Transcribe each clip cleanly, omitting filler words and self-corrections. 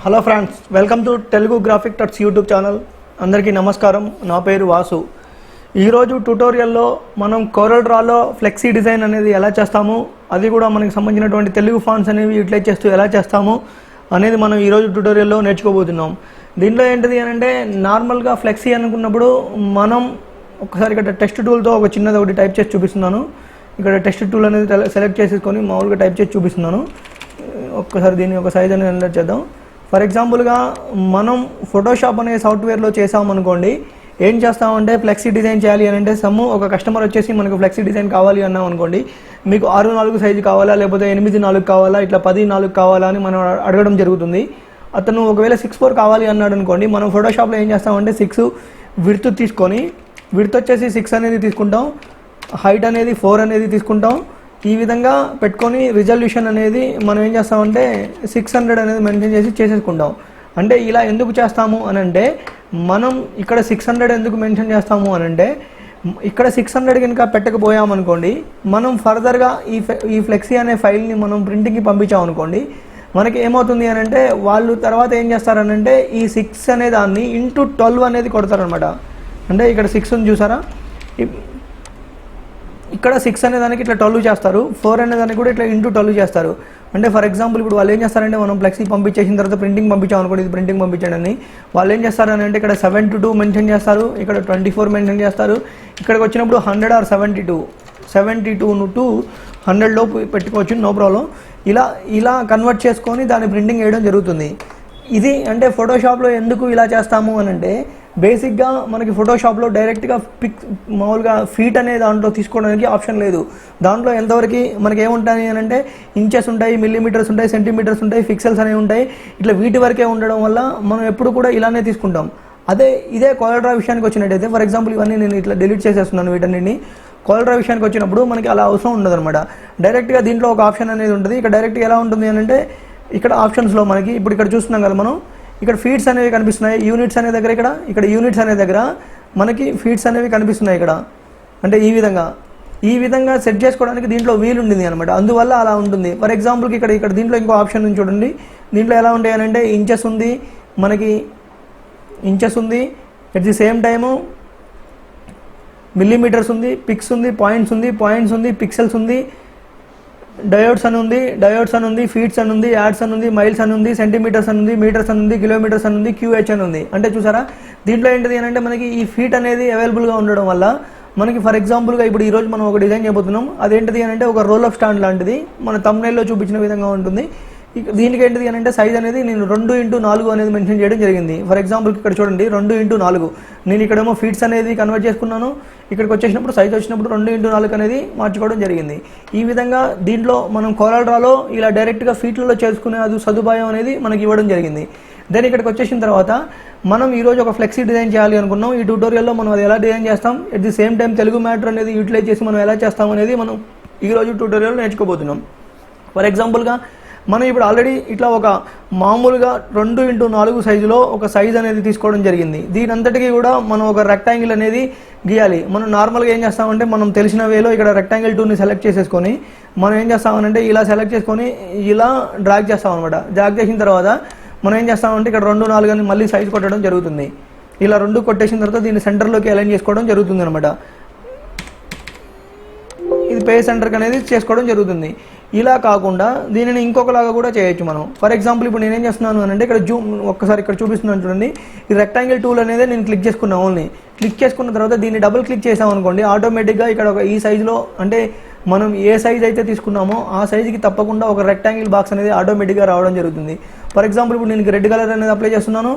Hello friends, welcome to Telugu graphic touch YouTube channel. అందరికీ నమస్కారం. నా పేరు వాసు. ఈరోజు ట్యూటోరియల్లో మనం కోరల్ డ్రాలో ఫ్లెక్సీ డిజైన్ అనేది ఎలా చేస్తాము, అది కూడా మనకి సంబంధించినటువంటి తెలుగు ఫాంట్స్ అనేవి యూటిలైజ్ చేస్తూ ఎలా చేస్తాము అనేది మనం ఈరోజు ట్యూటోరియల్లో నేర్చుకోబోతున్నాం. దీంట్లో ఏంటిది అని అంటే, నార్మల్గా ఫ్లెక్సీ అనుకున్నప్పుడు మనం ఒకసారి ఇక్కడ టెక్స్ట్ టూల్తో ఒక చిన్నది ఒకటి టైప్ చేసి చూపిస్తున్నాను. ఇక్కడ టెక్స్ట్ టూల్ అనేది సెలెక్ట్ చేసుకొని మామూలుగా టైప్ చేసి చూపిస్తున్నాను. ఒక్కసారి దీన్ని ఒక సైజ్ అనేది ఎన్లర్ చేద్దాం. ఫర్ ఎగ్జాంపుల్గా మనం ఫోటోషాప్ అనే సాఫ్ట్వేర్లో చేసామనుకోండి, ఏం చేస్తామంటే ఫ్లెక్సీ డిజైన్ చేయాలి అని అంటే ఒక కస్టమర్ వచ్చేసి మనకు ఫ్లెక్సీ డిజైన్ కావాలి అన్నాం అనుకోండి, మీకు 6:4 సైజు కావాలా లేకపోతే 8:4 కావాలా ఇట్లా 10:4 కావాలా అని మనం అడగడం జరుగుతుంది. అతను ఒకవేళ 6:4 కావాలి అన్నాడు అనుకోండి, మనం ఫోటోషాప్లో ఏం చేస్తామంటే 6 విడ్త్ తీసుకొని, విడ్త్ వచ్చేసి 6 అనేది తీసుకుంటాం, హైట్ అనేది 4 అనేది తీసుకుంటాం. ఈ విధంగా పెట్టుకొని రిజల్యూషన్ అనేది మనం ఏం చేస్తామంటే 600 అనేది మెయింటైన్ చేసి చేసేసుకుంటాం. అంటే ఇలా ఎందుకు చేస్తాము అని అంటే, మనం ఇక్కడ 600 ఎందుకు మెన్షన్ చేస్తాము అని అంటే, ఇక్కడ 600 కనుక పెట్టకపోయామనుకోండి, మనం ఫర్దర్గా ఈ ఫ్లెక్సీ అనే ఫైల్ని మనం ప్రింటింగ్కి పంపించామనుకోండి, మనకి ఏమవుతుంది అని అంటే, వాళ్ళు తర్వాత ఏం చేస్తారనంటే ఈ 6 అనే దాన్ని ఇంటూ 12 అనేది కొడతారనమాట. అంటే ఇక్కడ 6 చూసారా, ఇక్కడ 6 అనే దానికి ఇట్లా 12 చేస్తారు, 4 అనే దానికి కూడా ఇట్లా ఇంటూ 12 చేస్తారు. అంటే ఫర్ ఎగ్జాంపుల్ ఇప్పుడు వాళ్ళు ఏం చేస్తారంటే, మనం ఫ్లెక్సీ పంపించేసిన తర్వాత ప్రింటింగ్ పంపించాం అనుకోండి, ఇది ప్రింటింగ్ పంపించండి, వాళ్ళు ఏం చేస్తారని అంటే ఇక్కడ 7:2 మెన్షన్ చేస్తారు, ఇక్కడ 24 మెన్షన్ చేస్తారు. ఇక్కడికి వచ్చినప్పుడు 100 ఆర్ 72 టు 100 లోపు పెట్టుకోవచ్చు, నో ప్రాబ్లం. ఇలా కన్వర్ట్ చేసుకొని దాన్ని ప్రింటింగ్ వేయడం జరుగుతుంది. ఇది అంటే ఫోటోషాప్లో ఎందుకు ఇలా చేస్తాము అని అంటే, బేసిక్గా మనకి ఫోటోషాప్లో డైరెక్ట్గా మామూలుగా ఫీట్ అనే దాంట్లో తీసుకోవడానికి ఆప్షన్ లేదు. దాంట్లో ఎంతవరకు మనకి ఏముంటాయి అని అంటే, ఇంచెస్ ఉంటాయి, మిల్లీమీటర్స్ ఉంటాయి, సెంటీమీటర్స్ ఉంటాయి, పిక్సెల్స్ అనేవి ఉంటాయి. ఇట్లా వీటి వరకే ఉండడం వల్ల మనం ఎప్పుడు కూడా ఇలానే తీసుకుంటాం. ఇదే కోరల్ డ్రా విషయానికి వచ్చినట్టయితే, ఫర్ ఎగ్జాంపుల్ ఇవన్నీ నేను ఇట్లా డిలీట్ చేసేస్తున్నాను వీటన్నిటిని. కోరల్ డ్రా విషయానికి వచ్చినప్పుడు మనకి అలా అవసరం ఉండదు అనమాట. డైరెక్ట్గా దీంట్లో ఒక ఆప్షన్ అనేది ఉంటుంది. ఇక్కడ డైరెక్ట్గా ఎలా ఉంటుంది అని అంటే, ఇక్కడ ఆప్షన్స్లో మనకి ఇప్పుడు ఇక్కడ చూస్తున్నాం కదా మనం, ఇక్కడ ఫీడ్స్ అనేవి కనిపిస్తున్నాయి, యూనిట్స్ అనే దగ్గర ఇక్కడ యూనిట్స్ అనే దగ్గర మనకి ఫీడ్స్ అనేవి కనిపిస్తున్నాయి ఇక్కడ. అంటే ఈ విధంగా సెట్ చేసుకోవడానికి దీంట్లో వీలు ఉండింది అనమాట, అందువల్ల అలా ఉంటుంది. ఫర్ ఎగ్జాంపుల్కి ఇక్కడ దీంట్లో ఇంకో ఆప్షన్ ఉంది చూడండి. దీంట్లో ఎలా ఉంటాయి అంటే, ఇంచెస్ ఉంది, మనకి ఇంచెస్ ఉంది, at the same time millimetres ఉంది, పిక్స్ ఉంది, పాయింట్స్ ఉంది, పిక్సెల్స్ ఉంది, డయోడ్స్ అని ఉంది, ఫీట్స్ అని ఉంది, యాడ్స్ అని ఉంది, మైల్స్ అని ఉంది, సెంటీమీటర్స్ అని ఉంది, మీటర్స్ అని ఉంది, కిలోమీటర్స్ అని ఉంది, QH అని ఉంది. అంటే చూసారా, దీంట్లో ఏంటిది అని అంటే మనకి ఈ ఫీట్ అనేది అవైలబుల్గా ఉండడం వల్ల మనకి ఫర్ ఎగ్జాంపుల్గా ఇప్పుడు ఈరోజు మనం ఒక డిజైన్ చేయబోతున్నాం. అదేంటిది అని అంటే ఒక రోల్ అప్ స్టాండ్ లాంటిది, మన థంబ్నెయిల్లో చూపించిన విధంగా ఉంటుంది. దీనికి ఏంటిది అని అంటే సైజ్ అనేది నేను 2x4 అనేది మెన్షన్ చేయడం జరిగింది. ఫర్ ఎగ్జాంపుల్కి ఇక్కడ చూడండి 2x4, నేను ఇక్కడేమో ఫీట్స్ అనేది కన్వర్ట్ చేసుకున్నాను, ఇక్కడికి వచ్చేసినప్పుడు సైజ్ వచ్చినప్పుడు 2x4 అనేది మార్చుకోవడం జరిగింది. ఈ విధంగా దీంట్లో మనం కోరల్ డ్రాలో ఇలా డైరెక్ట్గా ఫీట్లలో చేసుకునే అది సదుపాయం అనేది మనకి ఇవ్వడం జరిగింది. దెన్ ఇక్కడికి వచ్చేసిన తర్వాత మనం ఈరోజు ఒక ఫ్లెక్సీ డిజైన్ చేయాలి అనుకున్నాం. ఈ ట్యూటోరియల్లో మనం అది ఎలా డిజైన్ చేస్తాం, at the same time Telugu matter అనేది యూటిలైజ్ చేసి మనం ఎలా చేస్తాం అనేది మనం ఈరోజు ట్యూటోరియల్లో నేర్చుకోబోతున్నాం. ఫర్ ఎగ్జాంపుల్గా మనం ఇప్పుడు ఆల్రెడీ ఇట్లా ఒక మామూలుగా 2x4 సైజులో ఒక సైజ్ అనేది తీసుకోవడం జరిగింది. దీని అంతటికీ కూడా మనం ఒక రెక్టాంగిల్ అనేది గీయాలి. మనం నార్మల్గా ఏం చేస్తామంటే, మనం తెలిసిన వేలో ఇక్కడ రెక్టాంగిల్ టూల్ని సెలెక్ట్ చేసేసుకొని మనం ఏం చేస్తామనంటే ఇలా సెలెక్ట్ చేసుకొని ఇలా డ్రాగ్ చేస్తామన్నమాట. డ్రాగ్ చేసిన తర్వాత మనం ఏం చేస్తామంటే ఇక్కడ 2x4 అని మళ్ళీ సైజ్ కొట్టడం జరుగుతుంది. ఇలా 2 కొట్టేసిన తర్వాత దీన్ని సెంటర్లోకి అలైన్ చేసుకోవడం జరుగుతుంది అనమాట. ఇది పే సెంటర్కి అనేది చేసుకోవడం జరుగుతుంది. ఇలా కాకుండా దీనిని ఇంకొకలాగా కూడా చేయొచ్చు మనం. ఫర్ ఎగ్జాంపుల్ ఇప్పుడు నేనేం చేస్తున్నాను అని అంటే, ఇక్కడ ఒక్కసారి ఇక్కడ చూపిస్తున్నాను చూడండి. ఈ రెక్టాంగిల్ టూల్ అనేది నేను క్లిక్ చేసుకున్నాను. ఓన్లీ క్లిక్ చేసుకున్న తర్వాత దీన్ని డబుల్ క్లిక్ చేసామనుకోండి, ఆటోమేటిక్గా ఇక్కడ ఒక ఈ సైజులో అంటే మనం ఏ సైజ్ అయితే తీసుకున్నామో ఆ సైజుకి తప్పకుండా ఒక రెక్టాంగిల్ బాక్స్ అనేది ఆటోమేటిక్గా రావడం జరుగుతుంది. ఫర్ ఎగ్జాంపుల్ ఇప్పుడు నేను రెడ్ కలర్ అనేది అప్లై చేస్తున్నాను.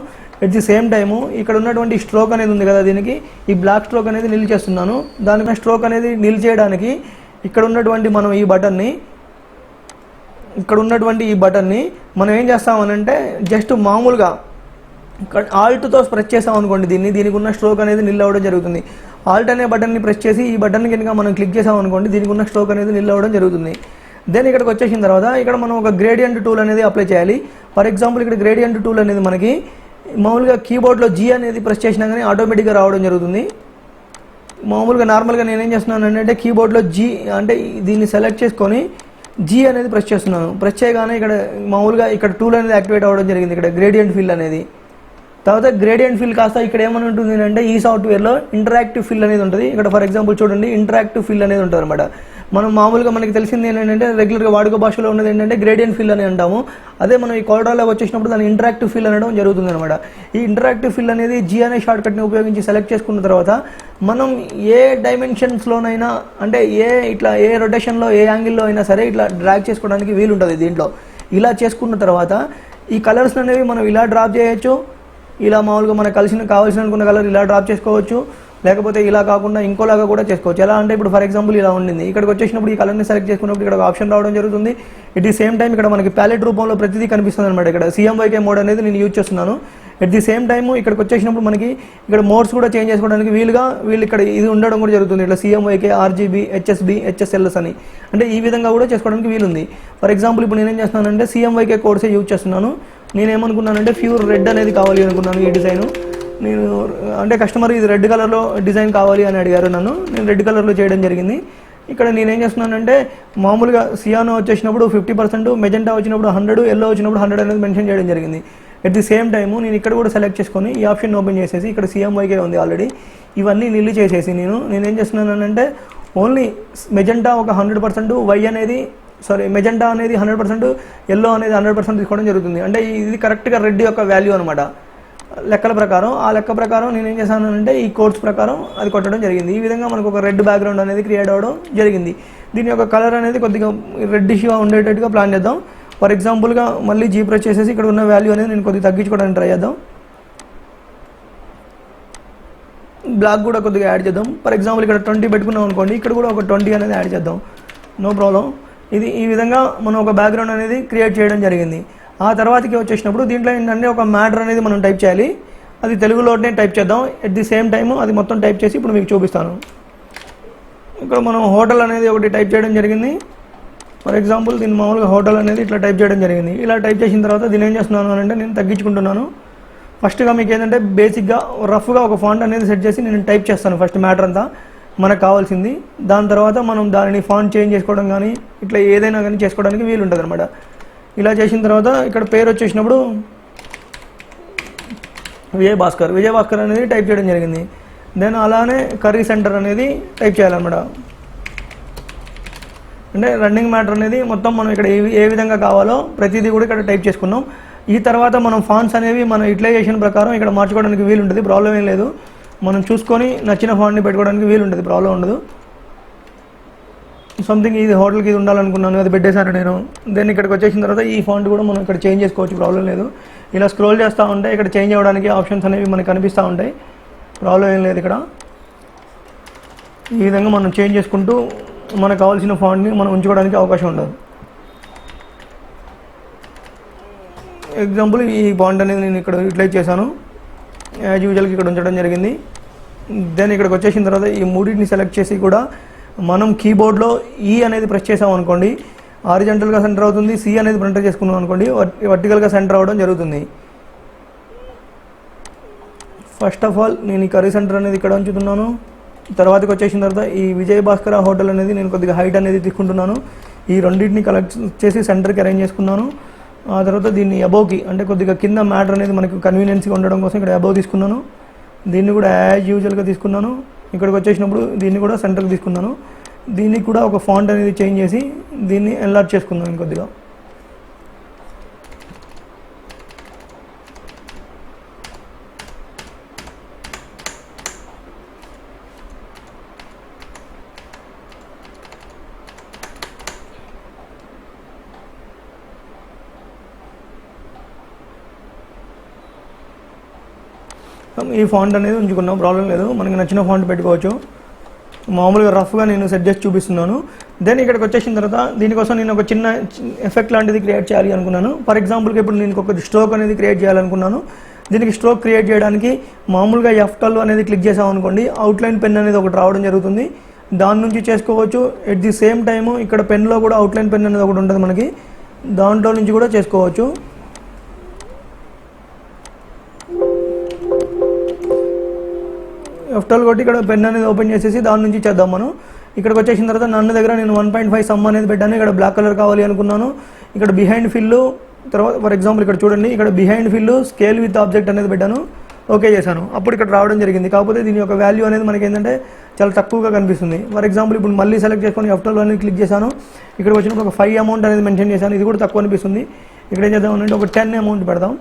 ఎట్ ది సేమ్ టైము ఇక్కడ ఉన్నటువంటి స్ట్రోక్ అనేది ఉంది కదా, దీనికి ఈ బ్లాక్ స్ట్రోక్ అనేది నిల్ చేస్తున్నాను. దానిపైన స్ట్రోక్ అనేది నిల్ చేయడానికి ఇక్కడ ఉన్నటువంటి మనం ఈ బటన్ని మనం ఏం చేస్తామనంటే, జస్ట్ మామూలుగా ఆల్ట్తో ప్రెస్ చేసాం అనుకోండి, దీనికి ఉన్న స్ట్రోక్ అనేది నిల్ అవ్వడం జరుగుతుంది. ఆల్ట్ అనే బటన్ని ప్రెస్ చేసి ఈ బటన్ కనుక మనం క్లిక్ చేసాం అనుకోండి, దీనికి ఉన్న స్ట్రోక్ అనేది నిల్ అవ్వడం జరుగుతుంది. దెన్ ఇక్కడికి వచ్చేసిన తర్వాత ఇక్కడ మనం ఒక గ్రేడియంట్ టూల్ అనేది అప్లై చేయాలి. ఫర్ ఎగ్జాంపుల్ ఇక్కడ గ్రేడియంట్ టూల్ అనేది మనకి మామూలుగా కీబోర్డ్లో G అనేది ప్రెస్ చేసినా కానీ ఆటోమేటిక్గా రావడం జరుగుతుంది. మామూలుగా నార్మల్గా నేనేం చేస్తున్నాను అంటే, కీబోర్డ్లో G అంటే దీన్ని సెలెక్ట్ చేసుకొని జీ అనేది ప్రెస్ చేస్తున్నాను. ప్రెస్ చేయగానే ఇక్కడ మామూలుగా ఇక్కడ టూల్ అనేది యాక్టివేట్ అవ్వడం జరిగింది. ఇక్కడ గ్రేడియంట్ ఫిల్ అనేది, తర్వాత గ్రేడియంట్ ఫిల్ కాస్త ఇక్కడ ఏమని ఉంటుంది అంటే ఈ సాఫ్ట్వేర్లో ఇంటరాక్టివ్ ఫిల్ అనేది ఉంటుంది. ఇక్కడ ఫర్ ఎగ్జాంపుల్ చూడండి, ఇంటరాక్టివ్ ఫిల్ అనేది ఉంటుంది అనమాట. మనం మామూలుగా మనకి తెలిసింది ఏంటంటే రెగ్యులర్గా వాడుక భాషలో ఉన్నది ఏంటంటే గ్రేడియంట్ ఫిల్ అని అంటాము. అదే మనం ఈ కోల్డ్రాలో వచ్చేసినప్పుడు దాన్ని ఇంటరాక్టివ్ ఫిల్ అనడం జరుగుతుంది అనమాట. ఈ ఇంటరాక్టివ్ ఫిల్ అనేది జీ అనే షార్ట్ కట్ని ఉపయోగించి సెలెక్ట్ చేసుకున్న తర్వాత మనం ఏ డైమెన్షన్స్లోనైనా అంటే ఇట్లా ఏ రొటేషన్లో ఏ యాంగిల్లో అయినా సరే ఇట్లా డ్రాగ్ చేసుకోవడానికి వీలు ఉంటుంది దీంట్లో. ఇలా చేసుకున్న తర్వాత ఈ కలర్స్ అనేవి మనం ఇలా డ్రాప్ చేయొచ్చు. ఇలా మామూలుగా మనకు కావాల్సిన అనుకున్న కలర్ ఇలా డ్రాప్ చేసుకోవచ్చు, లేకపోతే ఇలా కాకుండా ఇంకోలాగా కూడా చేసుకోవచ్చు. ఎలా అంటే ఇప్పుడు ఫర్ ఎగ్జాంపుల్ ఇలా ఉండింది, ఇక్కడికి వచ్చేసినప్పుడు ఈ కలర్ని సెలెక్ట్ చేసుకున్నప్పుడు ఇక్కడ ఒక ఆప్షన్ రావడం జరుగుతుంది. ఎట్ ది సేమ్ టైం ఇక్కడ మనకి ప్యాలెట్ రూపంలో ప్రతిదీ కనిపిస్తుంది అనమాట. ఇక్కడ CMYK మోడ్ అనేది నేను యూజ్ చేస్తున్నాను. ఎట్ ది సేమ్ టైం ఇక్కడికి వచ్చేసినప్పుడు మనకి ఇక్కడ మోడ్స్ కూడా చేంజ్ చేసుకోవడానికి వీళ్ళు ఇక్కడ ఇది ఉండడం కూడా జరుగుతుంది. ఇట్లా CMYK, RGB, HSB, HSLS అని, అంటే ఈ విధంగా కూడా చేసుకోవడానికి వీలుంది. ఫర్ ఎగ్జాంపుల్ ఇప్పుడు నేనేం చేస్తున్నానంటే CMYK కోడ్సే యూజ్ చేస్తున్నాను. నేనేమనుకున్నానంటే ప్యూర్ రెడ్ అనేది కావాలి అనుకున్నాను. ఈ డిజైను నేను అంటే కస్టమర్ ఇది రెడ్ కలర్లో డిజైన్ కావాలి అని అడిగారు నన్ను. నేను రెడ్ కలర్లో చేయడం జరిగింది. ఇక్కడ నేనేం చేస్తున్నానంటే మామూలుగా సియానో వచ్చేసినప్పుడు 50%, మెజెంటా వచ్చినప్పుడు 100, ఎల్లో వచ్చినప్పుడు 100 అనేది మెన్షన్ చేయడం జరిగింది. ఎట్ ది సేమ్ టైము నేను ఇక్కడ కూడా సెలెక్ట్ చేసుకొని ఈ ఆప్షన్ ఓపెన్ చేసేసి ఇక్కడ CMYK ఉంది ఆల్రెడీ, ఇవన్నీ నిల్లు చేసేసి నేనేం చేస్తున్నానంటే ఓన్లీ మెజెంటా ఒక 100%, మెజెంటా అనేది 100%, ఎల్లో అనేది 100% తీసుకోవడం జరుగుతుంది. అంటే ఇది కరెక్ట్గా రెడ్ యొక్క వాల్యూ అనమాట లెక్కల ప్రకారం. ఆ లెక్క ప్రకారం నేనేం చేశానంటే ఈ కోడ్స్ ప్రకారం అది కొట్టడం జరిగింది. ఈ విధంగా మనకు ఒక రెడ్ బ్యాక్గ్రౌండ్ అనేది క్రియేట్ అవ్వడం జరిగింది. దీని యొక్క కలర్ అనేది కొద్దిగా రెడ్డిష్గా ఉండేటట్టుగా ప్లాన్ చేద్దాం. ఫర్ ఎగ్జాంపుల్గా మళ్ళీ జీ ప్రెస్ చేసేసి ఇక్కడ ఉన్న వాల్యూ అనేది నేను కొద్దిగా తగ్గించుకోవడానికి ట్రై చేద్దాం. బ్లాక్ కూడా కొద్దిగా యాడ్ చేద్దాం. ఫర్ ఎగ్జాంపుల్ ఇక్కడ 20 పెట్టుకున్నాం అనుకోండి, ఇక్కడ కూడా ఒక 20 అనేది యాడ్ చేద్దాం, నో ప్రాబ్లం. ఈ విధంగా మనం ఒక బ్యాక్గ్రౌండ్ అనేది క్రియేట్ చేయడం జరిగింది. ఆ తర్వాతకి వచ్చేసినప్పుడు దీంట్లో ఏంటంటే ఒక మ్యాటర్ అనేది మనం టైప్ చేయాలి. అది తెలుగులోనే టైప్ చేద్దాం. ఎట్ ది సేమ్ టైము అది మొత్తం టైప్ చేసి ఇప్పుడు మీకు చూపిస్తాను. ఇక్కడ మనం హోటల్ అనేది ఒకటి టైప్ చేయడం జరిగింది. ఫర్ ఎగ్జాంపుల్ దీన్ని మామూలుగా హోటల్ అనేది ఇట్లా టైప్ చేయడం జరిగింది. ఇలా టైప్ చేసిన తర్వాత దీన్ని ఏం చేస్తున్నాను అంటే నేను తగ్గించుకుంటున్నాను. ఫస్ట్గా మీకు ఏంటంటే బేసిక్గా రఫ్గా ఒక ఫాంట్ అనేది సెట్ చేసి నేను టైప్ చేస్తాను ఫస్ట్ మ్యాటర్ అంతా మనకు కావాల్సింది. దాని తర్వాత మనం దానిని ఫాంట్ చేంజ్ చేసుకోవడం కానీ ఇట్లా ఏదైనా కానీ చేసుకోవడానికి వీలు ఉంటుంది అనమాట. ఇలా చేసిన తర్వాత ఇక్కడ పేరు వచ్చేసినప్పుడు విజయ్ భాస్కర్ అనేది టైప్ చేయడం జరిగింది. దెన్ అలానే కర్రీ సెంటర్ అనేది టైప్ చేయాలన్నమాట. అంటే రన్నింగ్ మ్యాటర్ అనేది మొత్తం మనం ఇక్కడ ఏ విధంగా కావాలో ప్రతిదీ కూడా ఇక్కడ టైప్ చేసుకున్నాం. ఈ తర్వాత మనం ఫాంట్స్ అనేవి మన యూటిలైజేషన్ ప్రకారం ఇక్కడ మార్చుకోవడానికి వీలు ఉంటుంది, ప్రాబ్లం ఏం లేదు. మనం చూసుకొని నచ్చిన ఫాంట్ని పెట్టుకోవడానికి వీలు ఉంటుంది, ప్రాబ్లం ఉండదు. సంథింగ్ ఇది హోటల్కి ఇది ఉండాలనుకున్నాను, అది పెట్టేశాను నేను. దెన్ ఇక్కడికి వచ్చేసిన తర్వాత ఈ ఫాంట్ కూడా మనం ఇక్కడ చేంజ్ చేసుకోవచ్చు, ప్రాబ్లం లేదు. ఇలా స్క్రోల్ చేస్తూ ఉంటే ఇక్కడ చేంజ్ అవ్వడానికి ఆప్షన్స్ అనేవి మనకు కనిపిస్తూ ఉంటాయి, ప్రాబ్లం ఏం లేదు. ఇక్కడ ఈ విధంగా మనం చేంజ్ చేసుకుంటూ మనకు కావాల్సిన ఫాంట్ని మనం ఉంచుకోవడానికి అవకాశం ఉండదు. ఎగ్జాంపుల్ ఈ ఫాంట్ అనేది నేను ఇక్కడ యూటిలైజ్ చేశాను, యాజ్ యూజువల్గా ఇక్కడ ఉంచడం జరిగింది. దెన్ ఇక్కడికి వచ్చేసిన తర్వాత ఈ మూడింటిని సెలెక్ట్ చేసి కూడా మనం కీబోర్డ్లో ఈ అనేది ప్రెస్ చేసాం అనుకోండి, హారిజాంటల్గా సెంటర్ అవుతుంది. సి అనేది ప్రింటర్ చేసుకున్నాం అనుకోండి, వర్టికల్గా సెంటర్ అవ్వడం జరుగుతుంది. ఫస్ట్ ఆఫ్ ఆల్ నేను ఈ కర్రీ సెంటర్ అనేది ఇక్కడ ఉంచుతున్నాను. తర్వాతకి వచ్చేసిన తర్వాత ఈ విజయ్ భాస్కర్ హోటల్ అనేది నేను కొద్దిగా హైట్ అనేది తీసుకుంటున్నాను. ఈ రెండింటిని కలెక్ట్ చేసి సెంటర్కి అరేంజ్ చేసుకున్నాను. ఆ తర్వాత దీన్ని అబోవ్కి అంటే కొద్దిగా కింద మ్యాటర్ అనేది మనకు కన్వీనియన్స్గా ఉండడం కోసం ఇక్కడ అబోవ్ తీసుకున్నాను. దీన్ని కూడా యాజ్ యూజువల్గా తీసుకున్నాను. ఇక్కడికి వచ్చేసినప్పుడు దీన్ని కూడా సెంటర్కి తీసుకున్నాను. దీనికి కూడా ఒక ఫాంట్ అనేది చేంజ్ చేసి దీన్ని ఎన్లార్జ్ చేసుకున్నాను కొద్దిగా. ఈ ఫాంట్ అనేది ఉంచుకున్నాం, ప్రాబ్లం లేదు. మనకి నచ్చిన ఫాంట్ పెట్టుకోవచ్చు. మామూలుగా రఫ్గా నేను సెట్ చేసి చూపిస్తున్నాను. దెన్ ఇక్కడికి వచ్చేసిన తర్వాత దీనికోసం నేను ఒక చిన్న ఎఫెక్ట్ లాంటిది క్రియేట్ చేయాలి అనుకున్నాను. ఫర్ ఎగ్జాంపుల్కి ఇప్పుడు నేను ఒక స్ట్రోక్ అనేది క్రియేట్ చేయాలనుకున్నాను. దీనికి స్ట్రోక్ క్రియేట్ చేయడానికి మామూలుగా F12 అనేది క్లిక్ చేసామనుకోండి, అవుట్లైన్ పెన్ అనేది ఒకటి రావడం జరుగుతుంది. దాని నుంచి చేసుకోవచ్చు. ఎట్ ది సేమ్ టైము ఇక్కడ పెన్లో కూడా అవుట్లైన్ పెన్ అనేది ఒకటి ఉంటుంది మనకి, దాంట్లో నుంచి కూడా చేసుకోవచ్చు. F12 కొట్టి ఇక్కడ పెన్ అనేది ఓపెన్ చేసేసి దాని నుంచి చేద్దాం మనం. ఇక్కడికి వచ్చేసిన తర్వాత నన్ను దగ్గర నేను 1.5 సమ్ అనేది పెట్టాను. ఇక్కడ బ్లాక్ కలర్ కావాలి అనుకున్నాను. ఇక్కడ బిహైండ్ ఫిల్ తర్వాత ఫర్ ఎగ్జాంపుల్ ఇక్కడ చూడండి, ఇక్కడ behind fill scale with object అనేది పెట్టాను, ఓకే చేశాను. అప్పుడు ఇక్కడ రావడం జరిగింది. కాకపోతే దీని యొక్క వాల్యూ అనేది మనకి ఏంటంటే చాలా తక్కువగా కనిపిస్తుంది. ఫర్ ఎగ్జాంపుల్ ఇప్పుడు మళ్ళీ సెలెక్ట్ చేసుకొని F12 అనేది క్లిక్ చేశాను. ఇక్కడ వచ్చినప్పుడు ఒక 5 అమౌంట్ అనేది మెన్షన్ చేశాను, ఇది కూడా తక్కువ అనిపిస్తుంది. ఇక్కడ ఏం చేద్దాం అంటే ఒక 10 అమౌంట్ పెడదాం,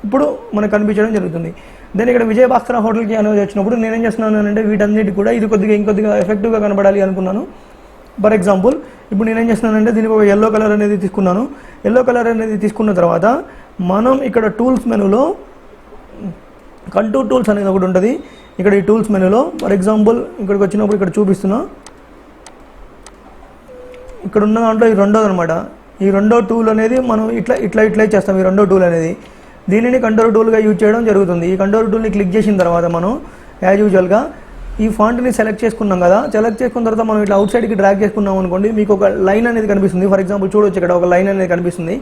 ఇప్పుడు మనకు కనిపించడం జరుగుతుంది. దెన్ ఇక్కడ విజయభాస్కర హోటల్కి అనేది వచ్చినప్పుడు నేనేం చేస్తున్నాను అంటే వీటన్నిటి కూడా ఇది ఇంకొద్దిగా ఎఫెక్టివ్గా కనబడాలి అనుకున్నాను. ఫర్ ఎగ్జాంపుల్ ఇప్పుడు నేనేం చేస్తున్నానంటే దీనికి ఒక ఎల్లో కలర్ అనేది తీసుకున్నాను. ఎల్లో కలర్ అనేది తీసుకున్న తర్వాత మనం ఇక్కడ టూల్స్ మెనూలో కంటూర్ టూల్స్ అనేది ఒకటి ఉంటుంది. ఇక్కడ ఈ టూల్స్ మెనూలో ఫర్ ఎగ్జాంపుల్ ఇక్కడికి వచ్చినప్పుడు ఇక్కడ చూపిస్తున్నా, ఇక్కడ ఉన్న దాంట్లో ఈ రెండోది అనమాట. ఈ రెండో టూల్ అనేది మనం ఇట్లా చేస్తాం. ఈ రెండో టూల్ అనేది దీనిని కంట్రోల్ టూల్గా యూజ్ చేయడం జరుగుతుంది. ఈ కంట్రోల్ టూల్ని క్లిక్ చేసిన తర్వాత మనం యాజ్ యూజువల్గా ఈ ఫాంట్ని సెలెక్ట్ చేసుకున్నాం కదా, సెలెక్ట్ చేసుకున్న తర్వాత మనం ఇట్లా అవుట్ సైడ్కి డ్రాగ్ చేసుకున్నాం అనుకోండి, మీకు ఒక లైన్ అనేది కనిపిస్తుంది. ఫర్ ఎగ్జాంపుల్ చూడొచ్చు, ఇక్కడ ఒక లైన్ అనేది కనిపిస్తుంది.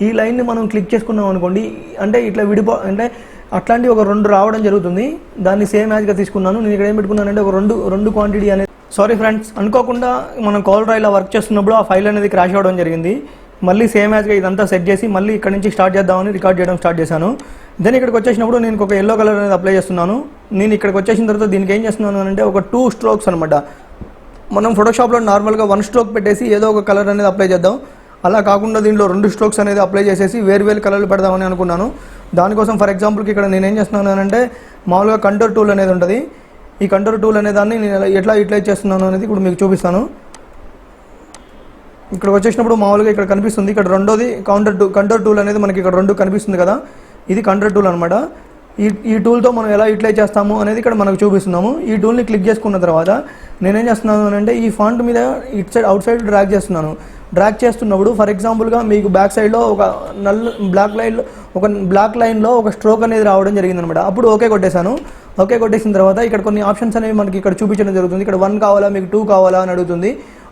ఈ లైన్ని మనం క్లిక్ చేసుకున్నాం అనుకోండి, అంటే ఇట్లా అంటే అట్లాంటి ఒక 2 రావడం జరుగుతుంది. దాన్ని సేమ్ యాజ్గా తీసుకున్నాను. నేను ఇక్కడ ఏం పెట్టుకున్నానంటే ఒక రెండు క్వాంటిటీ అనేది. సారీ ఫ్రెండ్స్, అనుకోకుండా మనం కాల్ డ్రైవ్లో వర్క్ చేస్తున్నప్పుడు ఆ ఫైల్ అనేది క్రాష్ అవ్వడం జరిగింది. మళ్ళీ సేమ్ యాజ్గా ఇదంతా సెట్ చేసి మళ్ళీ ఇక్కడ నుంచి స్టార్ట్ చేద్దామని రికార్డ్ చేయడం స్టార్ట్ చేశాను. దెన్ ఇక్కడికి వచ్చేసినప్పుడు నేను ఒక ఎల్లో కలర్ అనేది అప్లై చేస్తున్నాను. నేను ఇక్కడికి వచ్చేసిన తర్వాత దీనికి ఏం చేస్తున్నాను అంటే ఒక 2 స్ట్రోక్స్ అనమాట. మనం ఫోటోషాప్లో నార్మల్గా 1 స్ట్రోక్ పెట్టేసి ఏదో ఒక కలర్ అనేది అప్లై చేద్దాం. అలా కాకుండా దీంట్లో 2 స్ట్రోక్స్ అనేది అప్లై చేసేసి వేరు కలర్లు పెడదామని అనుకున్నాను. దానికోసం ఫర్ ఎగ్జాంపుల్కి ఇక్కడ నేను ఏం చేస్తున్నాను అంటే మామూలుగా కంట్రోల్ టూల్ అనేది ఉంటుంది. ఈ కంట్రోల్ టూల్ అనే దాన్ని నేను ఎట్లా యూటిలైజ్ చేస్తున్నాను అనేది ఇప్పుడు మీకు చూపిస్తాను. ఇక్కడ వచ్చేసినప్పుడు మామూలుగా ఇక్కడ కనిపిస్తుంది, ఇక్కడ రెండోది కంట్రోల్ టూల్ అనేది మనకి ఇక్కడ 2 కనిపిస్తుంది కదా, ఇది కంట్రోల్ టూల్ అనమాట. ఈ టూల్తో మనం ఎలా యూటిలైజ్ చేస్తాము అనేది ఇక్కడ మనకు చూపిస్తున్నాము. ఈ టూల్ని క్లిక్ చేసుకున్న తర్వాత నేనేం చేస్తున్నాను అంటే ఈ ఫాంట్ మీద అవుట్ సైడ్ డ్రాగ్ చేస్తున్నాను. డ్రాగ్ చేస్తున్నప్పుడు ఫర్ ఎగ్జాంపుల్గా మీకు బ్యాక్ సైడ్లో ఒక బ్లాక్ లైన్లో ఒక స్ట్రోక్ అనేది రావడం జరిగిందనమాట. అప్పుడు ఓకే కొట్టేశాను. ఓకే కొట్టేసిన తర్వాత ఇక్కడ కొన్ని ఆప్షన్స్ అనేవి మనకి ఇక్కడ చూపించడం జరుగుతుంది. ఇక్కడ 1 కావాలా, మీకు 2 కావాలా అని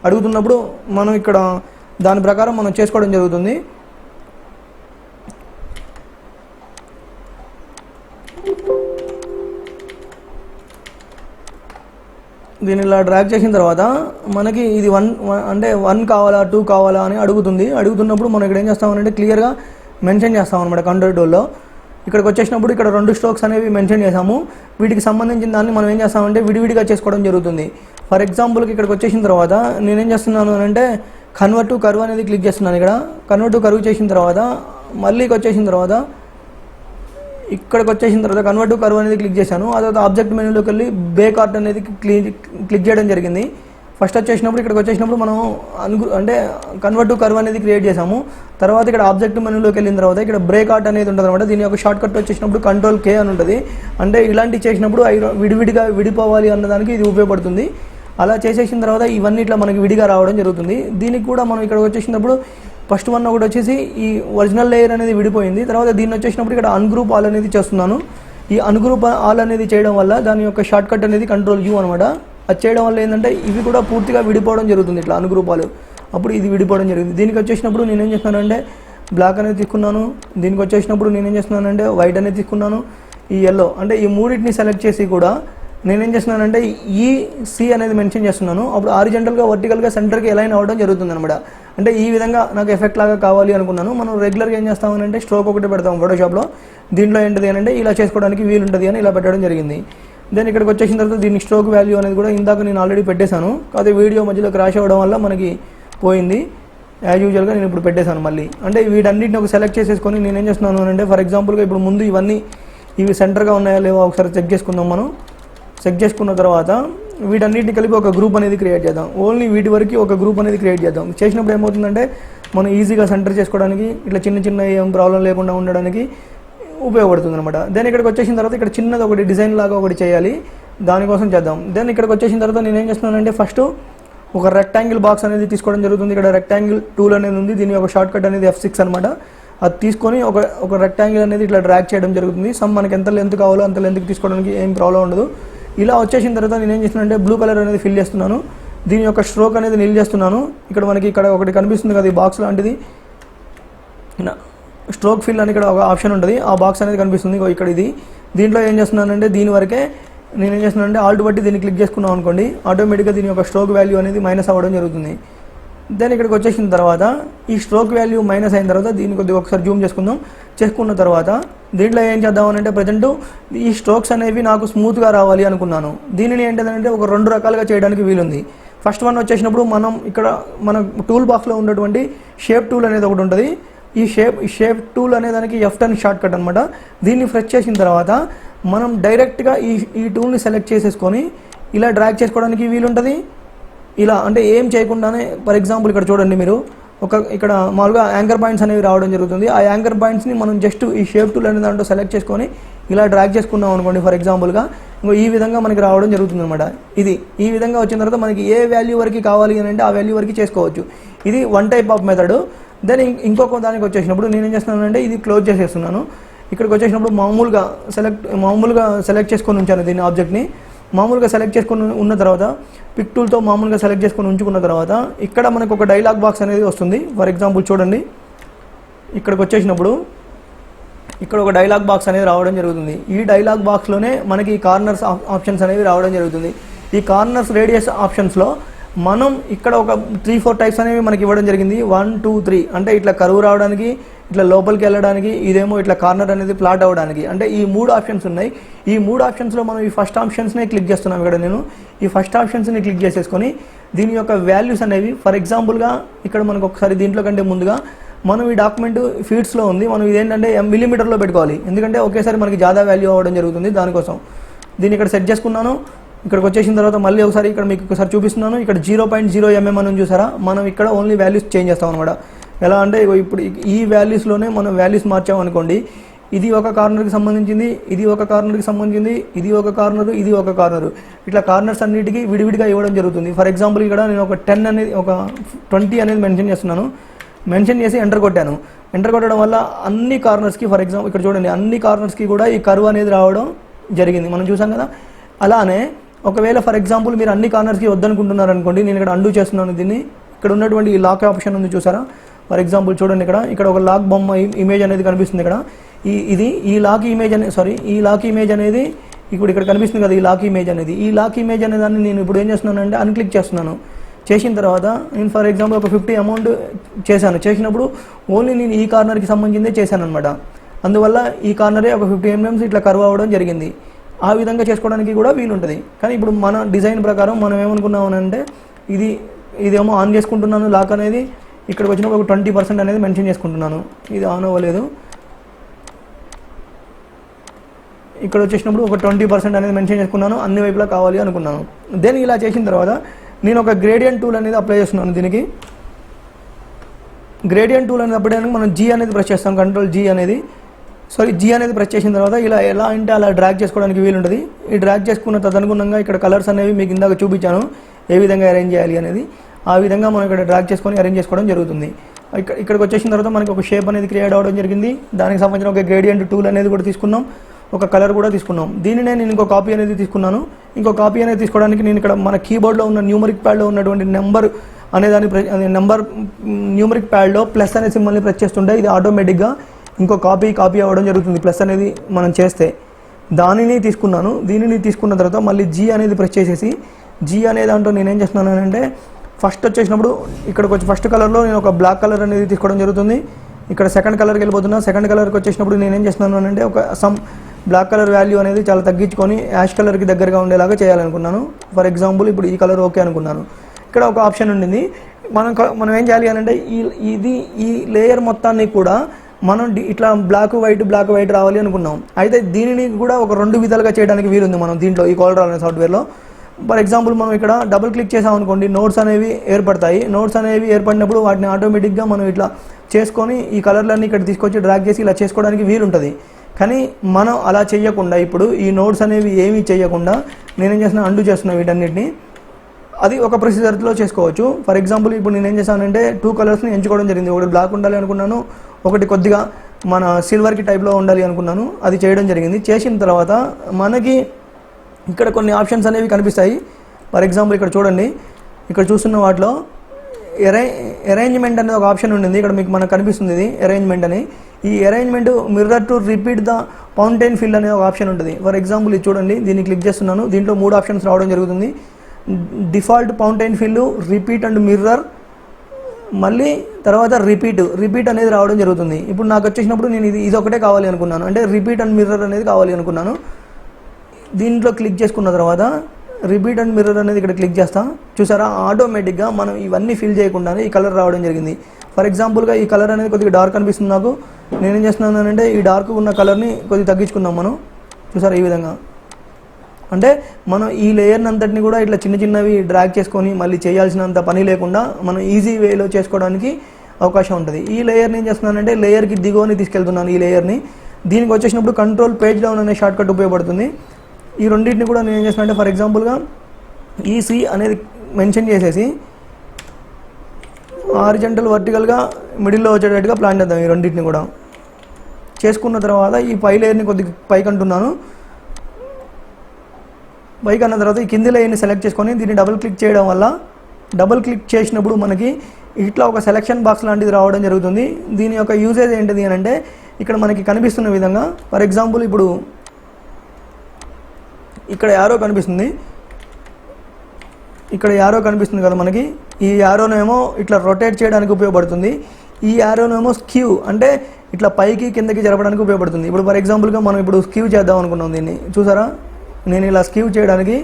అడుగుతున్నప్పుడు మనం ఇక్కడ దాని ప్రకారం మనం చేసుకోవడం జరుగుతుంది. దీన్ని ఇలా డ్రాగ్ చేసిన తర్వాత మనకి ఇది 1 కావాలా 2 కావాలా అని అడుగుతున్నప్పుడు మనం ఇక్కడ ఏం చేస్తామంటే క్లియర్గా మెన్షన్ చేస్తాం అనమాట కంట్రోల్ టూల్లో. ఇక్కడికి వచ్చేసినప్పుడు ఇక్కడ 2 స్ట్రోక్స్ అనేవి మెన్షన్ చేసాము. వీటికి సంబంధించిన దాన్ని మనం ఏం చేస్తామంటే విడివిడిగా చేసుకోవడం జరుగుతుంది. ఫర్ ఎగ్జాంపుల్కి ఇక్కడికి వచ్చేసిన తర్వాత నేనేం చేస్తున్నాను అంటే కన్వర్ట్ టు కర్వ్ అనేది క్లిక్ చేస్తున్నాను. ఇక్కడ కన్వర్ట్ టు కర్వ్ చేసిన తర్వాత మళ్ళీ వచ్చేసిన తర్వాత ఇక్కడికి వచ్చేసిన తర్వాత కన్వర్ట్ టు కర్వ్ అనేది క్లిక్ చేశాను. ఆ తర్వాత ఆబ్జెక్ట్ మెనూలోకి వెళ్ళి బే కార్ట్ అనేది క్లిక్ చేయడం జరిగింది. ఫస్ట్ వచ్చేసినప్పుడు ఇక్కడికి వచ్చేసినప్పుడు మనం అంటే కన్వర్ట్ టు కర్వ్ అనేది క్రియేట్ చేసాము. తర్వాత ఇక్కడ ఆబ్జెక్ట్ మెనూలోకి వెళ్ళిన తర్వాత ఇక్కడ బ్రేక్ ఆర్ట్ అనేది ఉంటుంది అనమాట. దీని యొక్క షార్ట్ కట్ వచ్చేసినప్పుడు కంట్రోల్ K అని ఉంటుంది. అంటే ఇలాంటివి చేసినప్పుడు విడివిడిగా విడిపోవాలి అన్నదానికి ఇది ఉపయోగపడుతుంది. అలా చేసేసిన తర్వాత ఇవన్నీ ఇట్లా మనకి విడిగా రావడం జరుగుతుంది. దీనికి కూడా మనం ఇక్కడ వచ్చేసినప్పుడు ఫస్ట్ వన్ ఒకటి వచ్చేసి ఈ ఒరిజినల్ లేయర్ అనేది విడిపోయింది. తర్వాత దీన్ని వచ్చేసినప్పుడు ఇక్కడ అన్గ్రూప్ ఆల్ అనేది చేస్తున్నాను. ఈ అన్గ్రూప్ ఆల్ అనేది చేయడం వల్ల దాని యొక్క షార్ట్ కట్ అనేది కంట్రోల్ U అనమాట. అది చేయడం వల్ల ఏంటంటే ఇవి కూడా పూర్తిగా విడిపోవడం జరుగుతుంది. ఇట్లా అన్గ్రూప్ ఆల్ అప్పుడు ఇది విడిపోవడం జరిగింది. దీనికి వచ్చేసినప్పుడు నేనేం చేస్తున్నానంటే బ్లాక్ అనేది తీసుకున్నాను. దీనికి వచ్చేసినప్పుడు నేనేం చేస్తున్నానంటే వైట్ అనేది తీసుకున్నాను. ఈ ఎల్లో అంటే ఈ మూడింటిని సెలెక్ట్ చేసి కూడా నేనేం చేస్తున్నానంటే EC అనేది మెన్షన్ చేస్తున్నాను. అప్పుడు హారిజంటల్గా వర్టికల్గా సెంటర్కి అలైన్ అవ్వడం జరుగుతుంది అనమాట. అంటే ఈ విధంగా నాకు ఎఫెక్ట్ లాగా కావాలి అనుకున్నాను. మనం రెగ్యులర్గా ఏం చేస్తామనంటే స్ట్రోక్ ఒకటి పెడతాం ఫోటోషాప్లో. దీంట్లో ఏంటిది అంటే ఇలా చేసుకోవడానికి వీలు ఉంటుంది అని ఇలా పెట్టడం జరిగింది. దెన్ ఇక్కడికి వచ్చేసిన తర్వాత దీని స్ట్రోక్ వాల్యూ అనేది కూడా ఇందాక నేను ఆల్రెడీ పెట్టేశాను. కాకపోతే వీడియో మధ్యలో క్రాష్ అవ్వడం వల్ల మనకి పోయింది. యాజ్ యూజువల్గా నేను ఇప్పుడు పెట్టేశాను మళ్ళీ. అంటే వీటన్నిటిని ఒక సెలెక్ట్ చేసేసుకొని నేనేం చేస్తున్నాను అంటే ఫర్ ఎగ్జాంపుల్గా ఇప్పుడు ముందు ఇవి సెంటర్గా ఉన్నాయా లేవో ఒకసారి చెక్ చేసుకుందాం. మనం చెక్ చేసుకున్న తర్వాత వీటన్నిటిని కలిపి ఒక గ్రూప్ అనేది క్రియేట్ చేద్దాం. ఓన్లీ వీటి వరకు ఒక గ్రూప్ అనేది క్రియేట్ చేద్దాం. చేసినప్పుడు ఏమవుతుందంటే మనం ఈజీగా సెంటర్ చేసుకోవడానికి ఇట్లా చిన్న ఏం ప్రాబ్లం లేకుండా ఉండడానికి ఉపయోగపడుతుంది అనమాట. దెన్ ఇక్కడికి వచ్చేసిన తర్వాత ఇక్కడ చిన్నది ఒకటి డిజైన్ లాగా ఒకటి చేయాలి, దానికోసం చేద్దాం. దెన్ ఇక్కడికి వచ్చేసిన తర్వాత నేను ఏం చేస్తున్నానంటే ఫస్ట్ ఒక రెక్టాంగిల్ బాక్స్ అనేది తీసుకోవడం జరుగుతుంది. ఇక్కడ రెక్టాంగిల్ టూల్ అనేది ఉంది. దీని యొక్క షార్ట్ కట్ అనేది F6 అనమాట. అది తీసుకొని ఒక రెక్టాంగిల్ అనేది ఇట్లా డ్రాగ్ చేయడం జరుగుతుంది. మనకి ఎంత లెంత్ కావాలో అంత లెంత్కి తీసుకోవడానికి ఏం ప్రాబ్లం ఉండదు. ఇలా వచ్చేసిన తర్వాత నేను ఏం చేస్తున్నానంటే బ్లూ కలర్ అనేది ఫిల్ చేస్తున్నాను. దీని యొక్క స్ట్రోక్ అనేది నిల్ చేస్తున్నాను. మనకి ఇక్కడ ఒకటి కనిపిస్తుంది కదా, ఈ బాక్స్ లాంటిది స్ట్రోక్ ఫిల్ అని ఇక్కడ ఒక ఆప్షన్ ఉంటుంది. ఆ బాక్స్ అనేది కనిపిస్తుంది ఇక్కడ. దీంట్లో ఏం చేస్తున్నానంటే దీని వరకే నేనేం చేస్తున్నానంటే ఆల్ట్ బట్టి దీన్ని క్లిక్ చేసుకున్నాం అనుకోండి, ఆటోమేటిక్గా దీని యొక్క స్ట్రోక్ వాల్యూ అనేది మైనస్ అవ్వడం జరుగుతుంది. దెన్ ఇక్కడికి వచ్చేసిన తర్వాత ఈ స్ట్రోక్ వాల్యూ మైనస్ అయిన తర్వాత దీన్ని కొద్దిగా ఒకసారి జూమ్ చేసుకున్న తర్వాత దీంట్లో ఏం చేద్దామని అంటే ప్రజెంట్ ఈ స్ట్రోక్స్ అనేవి నాకు స్మూత్గా రావాలి అనుకున్నాను. దీనిని ఏంటంటే ఒక 2 రకాలుగా చేయడానికి వీలుంది. ఫస్ట్ వన్ వచ్చేసినప్పుడు మనం ఇక్కడ మన టూల్ బాక్స్లో ఉన్నటువంటి షేప్ టూల్ అనేది ఒకటి ఉంటుంది. ఈ షేప్ టూల్ అనే దానికి F10 షార్ట్ కట్ అనమాట. దీన్ని ప్రెస్ చేసిన తర్వాత మనం డైరెక్ట్గా ఈ టూల్ని సెలెక్ట్ చేసేసుకొని ఇలా డ్రాగ్ చేసుకోవడానికి వీలుంటుంది. ఇలా అంటే ఏం చేయకుండానే, ఫర్ ఎగ్జాంపుల్ ఇక్కడ చూడండి మీరు, ఇక్కడ మామూలుగా యాంకర్ పాయింట్స్ అనేవి రావడం జరుగుతుంది. ఆ యాంకర్ పాయింట్స్ని మనం జస్ట్ ఈ షేప్ టూల్ అనే దాంట్లో సెలెక్ట్ చేసుకొని ఇలా డ్రాగ్ చేసుకున్నాం అనుకోండి, ఫర్ ఎగ్జాంపుల్గా ఈ విధంగా మనకి రావడం జరుగుతుంది అనమాట. ఈ విధంగా వచ్చిన తర్వాత మనకి ఏ వాల్యూ వరకు కావాలి అని అంటే ఆ వాల్యూ వరకు చేసుకోవచ్చు. ఇది one type of method. Then ఇంకొక దానికి వచ్చేసినప్పుడు నేనేం చేస్తున్నానంటే ఇది క్లోజ్ చేసేస్తున్నాను. ఇక్కడికి వచ్చేసినప్పుడు మామూలుగా సెలెక్ట్ చేసుకొని ఉంచాను దీన్ని, ఆబ్జెక్ట్ని మామూలుగా సెలెక్ట్ చేసుకొని ఉన్న తర్వాత పిక్ టూల్తో మామూలుగా సెలెక్ట్ చేసుకొని ఉంచుకున్న తర్వాత ఇక్కడ మనకు ఒక డైలాగ్ బాక్స్ అనేది వస్తుంది. ఫర్ ఎగ్జాంపుల్ చూడండి, ఇక్కడికి వచ్చేసినప్పుడు ఇక్కడ ఒక డైలాగ్ బాక్స్ అనేది రావడం జరుగుతుంది. ఈ డైలాగ్ బాక్స్లోనే మనకి ఈ కార్నర్స్ ఆప్షన్స్ అనేవి రావడం జరుగుతుంది. ఈ కార్నర్స్ రేడియస్ ఆప్షన్స్లో మనం ఇక్కడ ఒక 3-4 టైప్స్ అనేవి మనకి ఇవ్వడం జరిగింది. 1, 2, 3 అంటే ఇట్లా కరువు రావడానికి, ఇట్లా లోపలికి వెళ్ళడానికి, ఇదేమో ఇట్లా కార్నర్ అనేది ఫ్లాట్ అవ్వడానికి. అంటే ఈ 3 ఆప్షన్స్ ఉన్నాయి. ఈ 3 ఆప్షన్స్లో మనం ఈ ఫస్ట్ ఆప్షన్స్నే క్లిక్ చేస్తున్నాం. ఇక్కడ నేను ఈ ఫస్ట్ ఆప్షన్స్ని క్లిక్ చేసేసుకొని దీని యొక్క వాల్యూస్ అనేవి, ఫర్ ఎగ్జాంపుల్గా ఇక్కడ మనకు ఒకసారి దీంట్లో కంటే ముందుగా మనం ఈ డాక్యుమెంట్ ఫీట్స్లో ఉంది, మనం ఇదేంటంటే మిల్లీమీటర్లో పెట్టుకోవాలి. ఎందుకంటే ఒకేసారి మనకి జాదా వాల్యూ అవ్వడం జరుగుతుంది. దానికోసం దీన్ని ఇక్కడ సెట్ చేసుకున్నాను. ఇక్కడికి వచ్చేసిన తర్వాత మళ్ళీ ఒకసారి ఇక్కడ మీకు ఒకసారి చూపిస్తున్నాను. ఇక్కడ 0.0 mm అని చూసారా, మనం ఇక్కడ ఓన్లీ వాల్యూస్ చేంజ్ చేస్తాం అనమాట. ఎలా అంటే ఇప్పుడు ఈ వాల్యూస్లోనే మనం వాల్యూస్ మార్చామనుకోండి, ఇది ఒక కార్నర్కి సంబంధించింది, ఇది ఒక కార్నర్కి సంబంధించింది, ఇది ఒక కార్నరు, ఇది ఒక కార్నరు, ఇట్లా కార్నర్స్ అన్నిటికీ విడివిడిగా ఇవ్వడం జరుగుతుంది. ఫర్ ఎగ్జాంపుల్ ఇక్కడ నేను ఒక 10 అనేది, ఒక 20 అనేది మెన్షన్ చేస్తున్నాను. మెన్షన్ చేసి ఎంటర్ కొట్టాను. ఎంటర్ కొట్టడం వల్ల అన్ని కార్నర్స్కి, ఫర్ ఎగ్జాంపుల్ ఇక్కడ చూడండి, అన్ని కార్నర్స్కి కూడా ఈ కర్వ్ అనేది రావడం జరిగింది. మనం చూసాం కదా. అలానే ఒకవేళ ఫర్ ఎగ్జాంపుల్ మీరు అన్ని కార్నర్స్కి వద్దనుకుంటున్నారు అనుకోండి, నేను ఇక్కడ అండూ చేస్తున్నాను దీన్ని. ఇక్కడ ఉన్నటువంటి ఈ లాక్ ఆప్షన్ ఉంది చూసారా, ఫర్ ఎగ్జాంపుల్ చూడండి, ఇక్కడ ఒక లాక్ బొమ్మ ఇమేజ్ అనేది కనిపిస్తుంది. ఇక్కడ ఈ లాక్ ఇమేజ్ అనేది ఇప్పుడు ఇక్కడ కనిపిస్తుంది కదా, ఈ లాక్ ఇమేజ్ అనే దాన్ని నేను ఇప్పుడు ఏం చేస్తున్నానంటే అన్క్లిక్ చేస్తున్నాను. చేసిన తర్వాత నేను ఫర్ ఎగ్జాంపుల్ ఒక 50 అమౌంట్ చేసినప్పుడు ఓన్లీ నేను ఈ కార్నర్కి సంబంధించిందే చేశాను అనమాట. అందువల్ల ఈ కార్నరే ఒక 50 mm ఇట్లా కర్వ్ అవ్వడం జరిగింది. ఆ విధంగా చేసుకోవడానికి కూడా వీలుంటుంది. కానీ ఇప్పుడు మన డిజైన్ ప్రకారం మనం ఏమనుకున్నామని అంటే ఇదేమో ఆన్ చేసుకుంటున్నాను లాక్ అనేది. ఇక్కడికి వచ్చినప్పుడు ఒక 20% అనేది మెన్షన్ చేసుకుంటున్నాను. ఇది ఆన్ అవ్వలేదు. ఇక్కడ వచ్చేసినప్పుడు ఒక 20% అనేది మెన్షన్ చేసుకున్నాను. అన్ని వైపులా కావాలి అనుకున్నాను. దెన్ ఇలా చేసిన తర్వాత నేను ఒక గ్రేడియంట్ టూల్ అనేది అప్లై చేస్తున్నాను. దీనికి గ్రేడియంట్ టూల్ అనేది అప్లై చేయడానికి మనం G అనేది ప్రెస్ చేస్తాం. కంట్రోల్ G అనేది ప్రెస్ చేసిన తర్వాత ఇలా ఎలా అంటే అలా డ్రాగ్ చేసుకోవడానికి వీలుంటుంది. ఈ డ్రాగ్ చేసుకున్న తదనుగుణంగా ఇక్కడ కలర్స్ అనేవి మీకు ఇందాక చూపించాను ఏ విధంగా అరేంజ్ చేయాలి అనేది. ఆ విధంగా మనం ఇక్కడ డ్రాగ్ చేసుకొని అరేంజ్ చేసుకోవడం జరుగుతుంది. ఇక్కడికి వచ్చేసిన తర్వాత మనకి ఒక షేప్ అనేది క్రియేట్ అవ్వడం జరిగింది. దానికి సంబంధించిన ఒక గ్రేడియంట్ టూల్ అనేది కూడా తీసుకున్నాం. ఒక కలర్ కూడా తీసుకున్నాం. దీనినే నేను ఇంకో కాపీ అనేది తీసుకున్నాను. ఇంకో కాపీ అనేది తీసుకోవడానికి నేను ఇక్కడ మన కీబోర్డ్లో ఉన్న న్యూమరిక్ ప్యాడ్లో ఉన్నటువంటి నెంబర్ అనేదాన్ని న్యూమరిక్ ప్యాడ్లో ప్లస్ అనే సింబల్ని ప్రెస్ చేస్తుంటే ఇది ఆటోమేటిక్గా ఇంకో కాపీ అవ్వడం జరుగుతుంది. ప్లస్ అనేది మనం చేస్తే దీనిని తీసుకున్న తర్వాత మళ్ళీ G అనేది ప్రెస్ చేసేసి G అనే దాంట్లో నేనేం చేస్తున్నాను అంటే ఫస్ట్ వచ్చేసినప్పుడు ఇక్కడికి వచ్చి ఫస్ట్ కలర్లో నేను ఒక బ్లాక్ కలర్ అనేది తీసుకోవడం జరుగుతుంది. ఇక్కడ సెకండ్ కలర్కి వెళ్ళిపోతున్నా. సెకండ్ కలర్కి వచ్చేసినప్పుడు నేనేం చేస్తున్నాను అంటే ఒక బ్లాక్ కలర్ వాల్యూ అనేది చాలా తగ్గించుకొని యాష్ కలర్కి దగ్గరగా ఉండేలాగా చేయాలనుకున్నాను. ఫర్ ఎగ్జాంపుల్ ఇప్పుడు ఈ కలర్ ఓకే అనుకున్నాను. ఇక్కడ ఒక ఆప్షన్ ఉండింది. మనం ఏం చేయాలి అంటే ఈ లేయర్ మొత్తాన్ని కూడా మనం ఇట్లా బ్లాక్ వైట్ రావాలి అనుకున్నాం. అయితే దీనిని కూడా ఒక 2 విధాలుగా చేయడానికి వీలుంది మనం దీంట్లో ఈ కోరల్ అనే సాఫ్ట్వేర్లో. ఫర్ ఎగ్జాంపుల్ మనం ఇక్కడ డబుల్ క్లిక్ చేసామనుకోండి, నోట్స్ అనేవి ఏర్పడతాయి. నోట్స్ అనేవి ఏర్పడినప్పుడు వాటిని ఆటోమేటిక్గా మనం ఇట్లా చేసుకొని ఈ కలర్లన్నీ ఇక్కడ తీసుకొచ్చి డ్రాగ్ చేసి ఇలా చేసుకోవడానికి వీలుంటుంది. కానీ మనం అలా చేయకుండా ఇప్పుడు ఈ నోట్స్ అనేవి ఏమీ చేయకుండా నేనేం చేస్తున్నా అండూ చేస్తున్నా వీటన్నిటిని. అది ఒక ప్రొసీజర్లో చేసుకోవచ్చు. ఫర్ ఎగ్జాంపుల్ ఇప్పుడు నేనేం చేశానంటే 2 కలర్స్ని ఎంచుకోవడం జరిగింది. ఒకటి బ్లాక్ ఉండాలి అనుకున్నాను, ఒకటి కొద్దిగా మన సిల్వర్కి టైప్లో ఉండాలి అనుకున్నాను. అది చేయడం జరిగింది. చేసిన తర్వాత మనకి ఇక్కడ కొన్ని ఆప్షన్స్ అనేవి కనిపిస్తాయి. ఫర్ ఎగ్జాంపుల్ ఇక్కడ చూడండి, ఇక్కడ చూస్తున్న వాటిలో అరేంజ్మెంట్ అనేది ఒక ఆప్షన్ ఉండింది. ఇక్కడ మీకు మనకు కనిపిస్తుంది ఇది అరేంజ్మెంట్ అని. ఈ arrangement mirror to repeat the fountain fill అనే ఒక ఆప్షన్ ఉంటుంది. ఫర్ ఎగ్జాంపుల్ ఇది చూడండి, దీన్ని క్లిక్ చేస్తున్నాను. దీంట్లో 3 ఆప్షన్స్ రావడం జరుగుతుంది. Default fountain fill, repeat and mirror, మళ్ళీ తర్వాత రిపీట్ అనేది రావడం జరుగుతుంది. ఇప్పుడు నాకు వచ్చేసినప్పుడు నేను ఇది ఒకటే కావాలి అనుకున్నాను, అంటే రిపీట్ అండ్ మిర్రర్ అనేది కావాలి అనుకున్నాను. దీంట్లో క్లిక్ చేసుకున్న తర్వాత రిపీట్ అండ్ మిర్రర్ అనేది ఇక్కడ క్లిక్ చేస్తా. చూసారా, ఆటోమేటిక్గా మనం ఇవన్నీ ఫిల్ చేయకుండానే ఈ కలర్ రావడం జరిగింది. ఫర్ ఎగ్జాంపుల్గా ఈ కలర్ అనేది కొద్దిగా డార్క్ అనిపిస్తుంది నాకు. నేనేం చేస్తున్నాను అంటే ఈ డార్క్ ఉన్న కలర్ని కొద్దిగా తగ్గించుకుందాం మనం. చూసారా, ఈ విధంగా. అంటే మనం ఈ లేయర్ని అంతటిని కూడా ఇట్లా చిన్నవి డ్రాగ్ చేసుకొని మళ్ళీ చేయాల్సినంత పని లేకుండా మనం ఈజీ వేలో చేసుకోవడానికి అవకాశం ఉంటుంది. ఈ లేయర్ని ఏం చేస్తున్నానంటే లేయర్కి దిగువని తీసుకెళ్తున్నాను. ఈ లేయర్ని దీనికి వచ్చేసినప్పుడు కంట్రోల్ పేజ్ డౌన్ అనే షార్ట్ కట్ ఉపయోగపడుతుంది. ఈ రెండింటిని కూడా నేను ఏం చేస్తున్నా అంటే ఫర్ ఎగ్జాంపుల్గా ఈసీ అనేది మెన్షన్ చేసేసి హారిజంటల్ వర్టికల్గా మిడిల్లో వచ్చేటట్టుగా ప్లాన్ చేద్దాం. ఈ రెండింటిని కూడా చేసుకున్న తర్వాత ఈ పై లేయర్ని కొద్దిగా పైకి అంటున్నాను. పైకి అన్న తర్వాత ఈ కింది లేయర్ని సెలెక్ట్ చేసుకొని దీన్ని డబుల్ క్లిక్ చేయడం వల్ల, డబుల్ క్లిక్ చేసినప్పుడు మనకి ఇట్లా ఒక సెలెక్షన్ బాక్స్ లాంటిది రావడం జరుగుతుంది. దీని యొక్క యూజేజ్ ఏంటిది అని అంటే ఇక్కడ మనకి కనిపిస్తున్న విధంగా ఫర్ ఎగ్జాంపుల్ ఇప్పుడు ఇక్కడ యారో కనిపిస్తుంది. ఇక్కడ యారో కనిపిస్తుంది కదా మనకి. ఈ యారోనేమో ఇట్లా రొటేట్ చేయడానికి ఉపయోగపడుతుంది. ఈ యారోనేమో స్క్యూ అంటే ఇట్లా పైకి కిందకి జరపడానికి ఉపయోగపడుతుంది. ఇప్పుడు ఫర్ ఎగ్జాంపుల్గా మనం ఇప్పుడు స్క్యూ చేద్దాం అనుకున్నాం. దీన్ని చూసారా, నేను ఇలా స్క్యూ చేయడానికి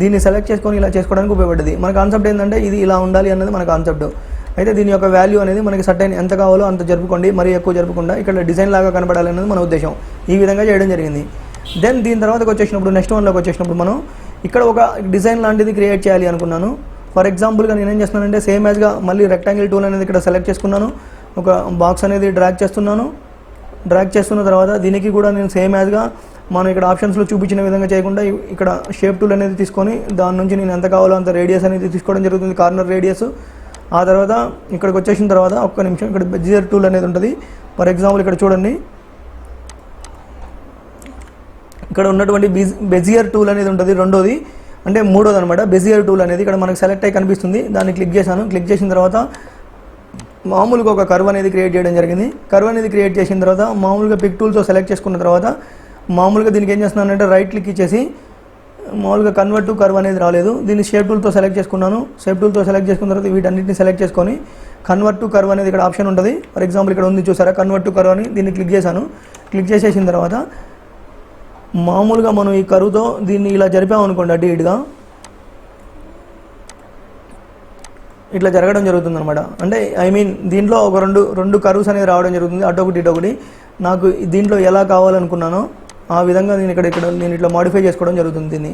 దీన్ని సెలెక్ట్ చేసుకొని ఇలా చేసుకోవడానికి ఉపయోగపడుతుంది. మన కాన్సెప్ట్ ఏంటంటే ఇది ఇలా ఉండాలి అన్నది మన కాన్సెప్ట్. అయితే దీని యొక్క వాల్యూ అనేది మనకి సర్టైన్ ఎంత కావాలో అంత జరుపుకోండి, మరీ ఎక్కువ జరుపుకుండా ఇక్కడ డిజైన్ లాగా కనబడాలి అనేది మన ఉద్దేశం. ఈ విధంగా చేయడం జరిగింది. దెన్ దీని తర్వాతకి వచ్చేసినప్పుడు నెక్స్ట్ వన్లోకి వచ్చేసినప్పుడు మనం ఇక్కడ ఒక డిజైన్ లాంటిది క్రియేట్ చేయాలి అనుకున్నాను. ఫర్ ఎగ్జాంపుల్గా నేనేం చేస్తున్నానంటే సేమ్ యాజ్గా మళ్ళీ రెక్టాంగిల్ టూల్ అనేది ఇక్కడ సెలెక్ట్ చేసుకున్నాను. ఒక బాక్స్ అనేది డ్రాగ్ చేస్తున్నాను. డ్రాగ్ చేస్తున్న తర్వాత దీనికి కూడా నేను సేమ్ యాజ్గా మనం ఇక్కడ ఆప్షన్స్లో చూపించిన విధంగా చేయకుండా ఇక్కడ షేప్ టూల్ అనేది తీసుకొని దాని నుంచి నేను ఎంత కావాలో అంత రేడియస్ అనేది తీసుకోవడం జరుగుతుంది, కార్నర్ రేడియస్. ఆ తర్వాత ఇక్కడికి వచ్చేసిన తర్వాత ఒక్క నిమిషం ఇక్కడ బెజియర్ టూల్ అనేది ఉంటుంది. ఫర్ ఎగ్జాంపుల్ ఇక్కడ చూడండి, ఇక్కడ ఉన్నటువంటి బెజియర్ టూల్ అనేది ఉంటుంది. రెండోది అంటే మూడోది అనమాట. బెజియర్ టూల్ అనేది ఇక్కడ మనకు సెలెక్ట్ అయ్యి కనిపిస్తుంది. దాన్ని క్లిక్ చేశాను. క్లిక్ చేసిన తర్వాత మామూలుగా ఒక కర్వ్ అనేది క్రియేట్ చేయడం జరిగింది. కర్వ్ అనేది క్రియేట్ చేసిన తర్వాత మామూలుగా పిక్ టూల్తో సెలెక్ట్ చేసుకున్న తర్వాత మామూలుగా దీనికి ఏం చేస్తున్నానంటే రైట్ క్లిక్ ఇచ్చేసి మామూలుగా కన్వర్ట్ టు కర్వ్ అనేది రాలేదు. దీన్ని షేప్ టూల్తో సెలెక్ట్ చేసుకున్నాను. షేప్ టూల్తో సెలెక్ట్ చేసుకున్న తర్వాత వీటన్నిటిని సెలెక్ట్ చేసుకొని కన్వర్ట్ టు కర్వ్ అనేది ఇక్కడ ఆప్షన్ ఉంటుంది. ఫర్ ఎగ్జాంపుల్ ఇక్కడ ఉంది చూసారా, కన్వర్ట్ టు కర్వ్ అని. దీన్ని క్లిక్ చేశాను. క్లిక్ చేసేసిన తర్వాత మామూలుగా మనం ఈ కర్వ్తో దీన్ని ఇలా జరిపామనుకోండి, అటు ఇటుగా ఇట్లా జరగడం జరుగుతుంది అనమాట. అంటే ఐ మీన్ దీంట్లో ఒక రెండు కర్వ్స్ అనేది రావడం జరుగుతుంది, అటొకటి ఇటొకటి. నాకు దీంట్లో ఎలా కావాలనుకున్నానో ఆ విధంగా నేను ఇక్కడ నేను ఇట్లా మాడిఫై చేసుకోవడం జరుగుతుంది దీన్ని.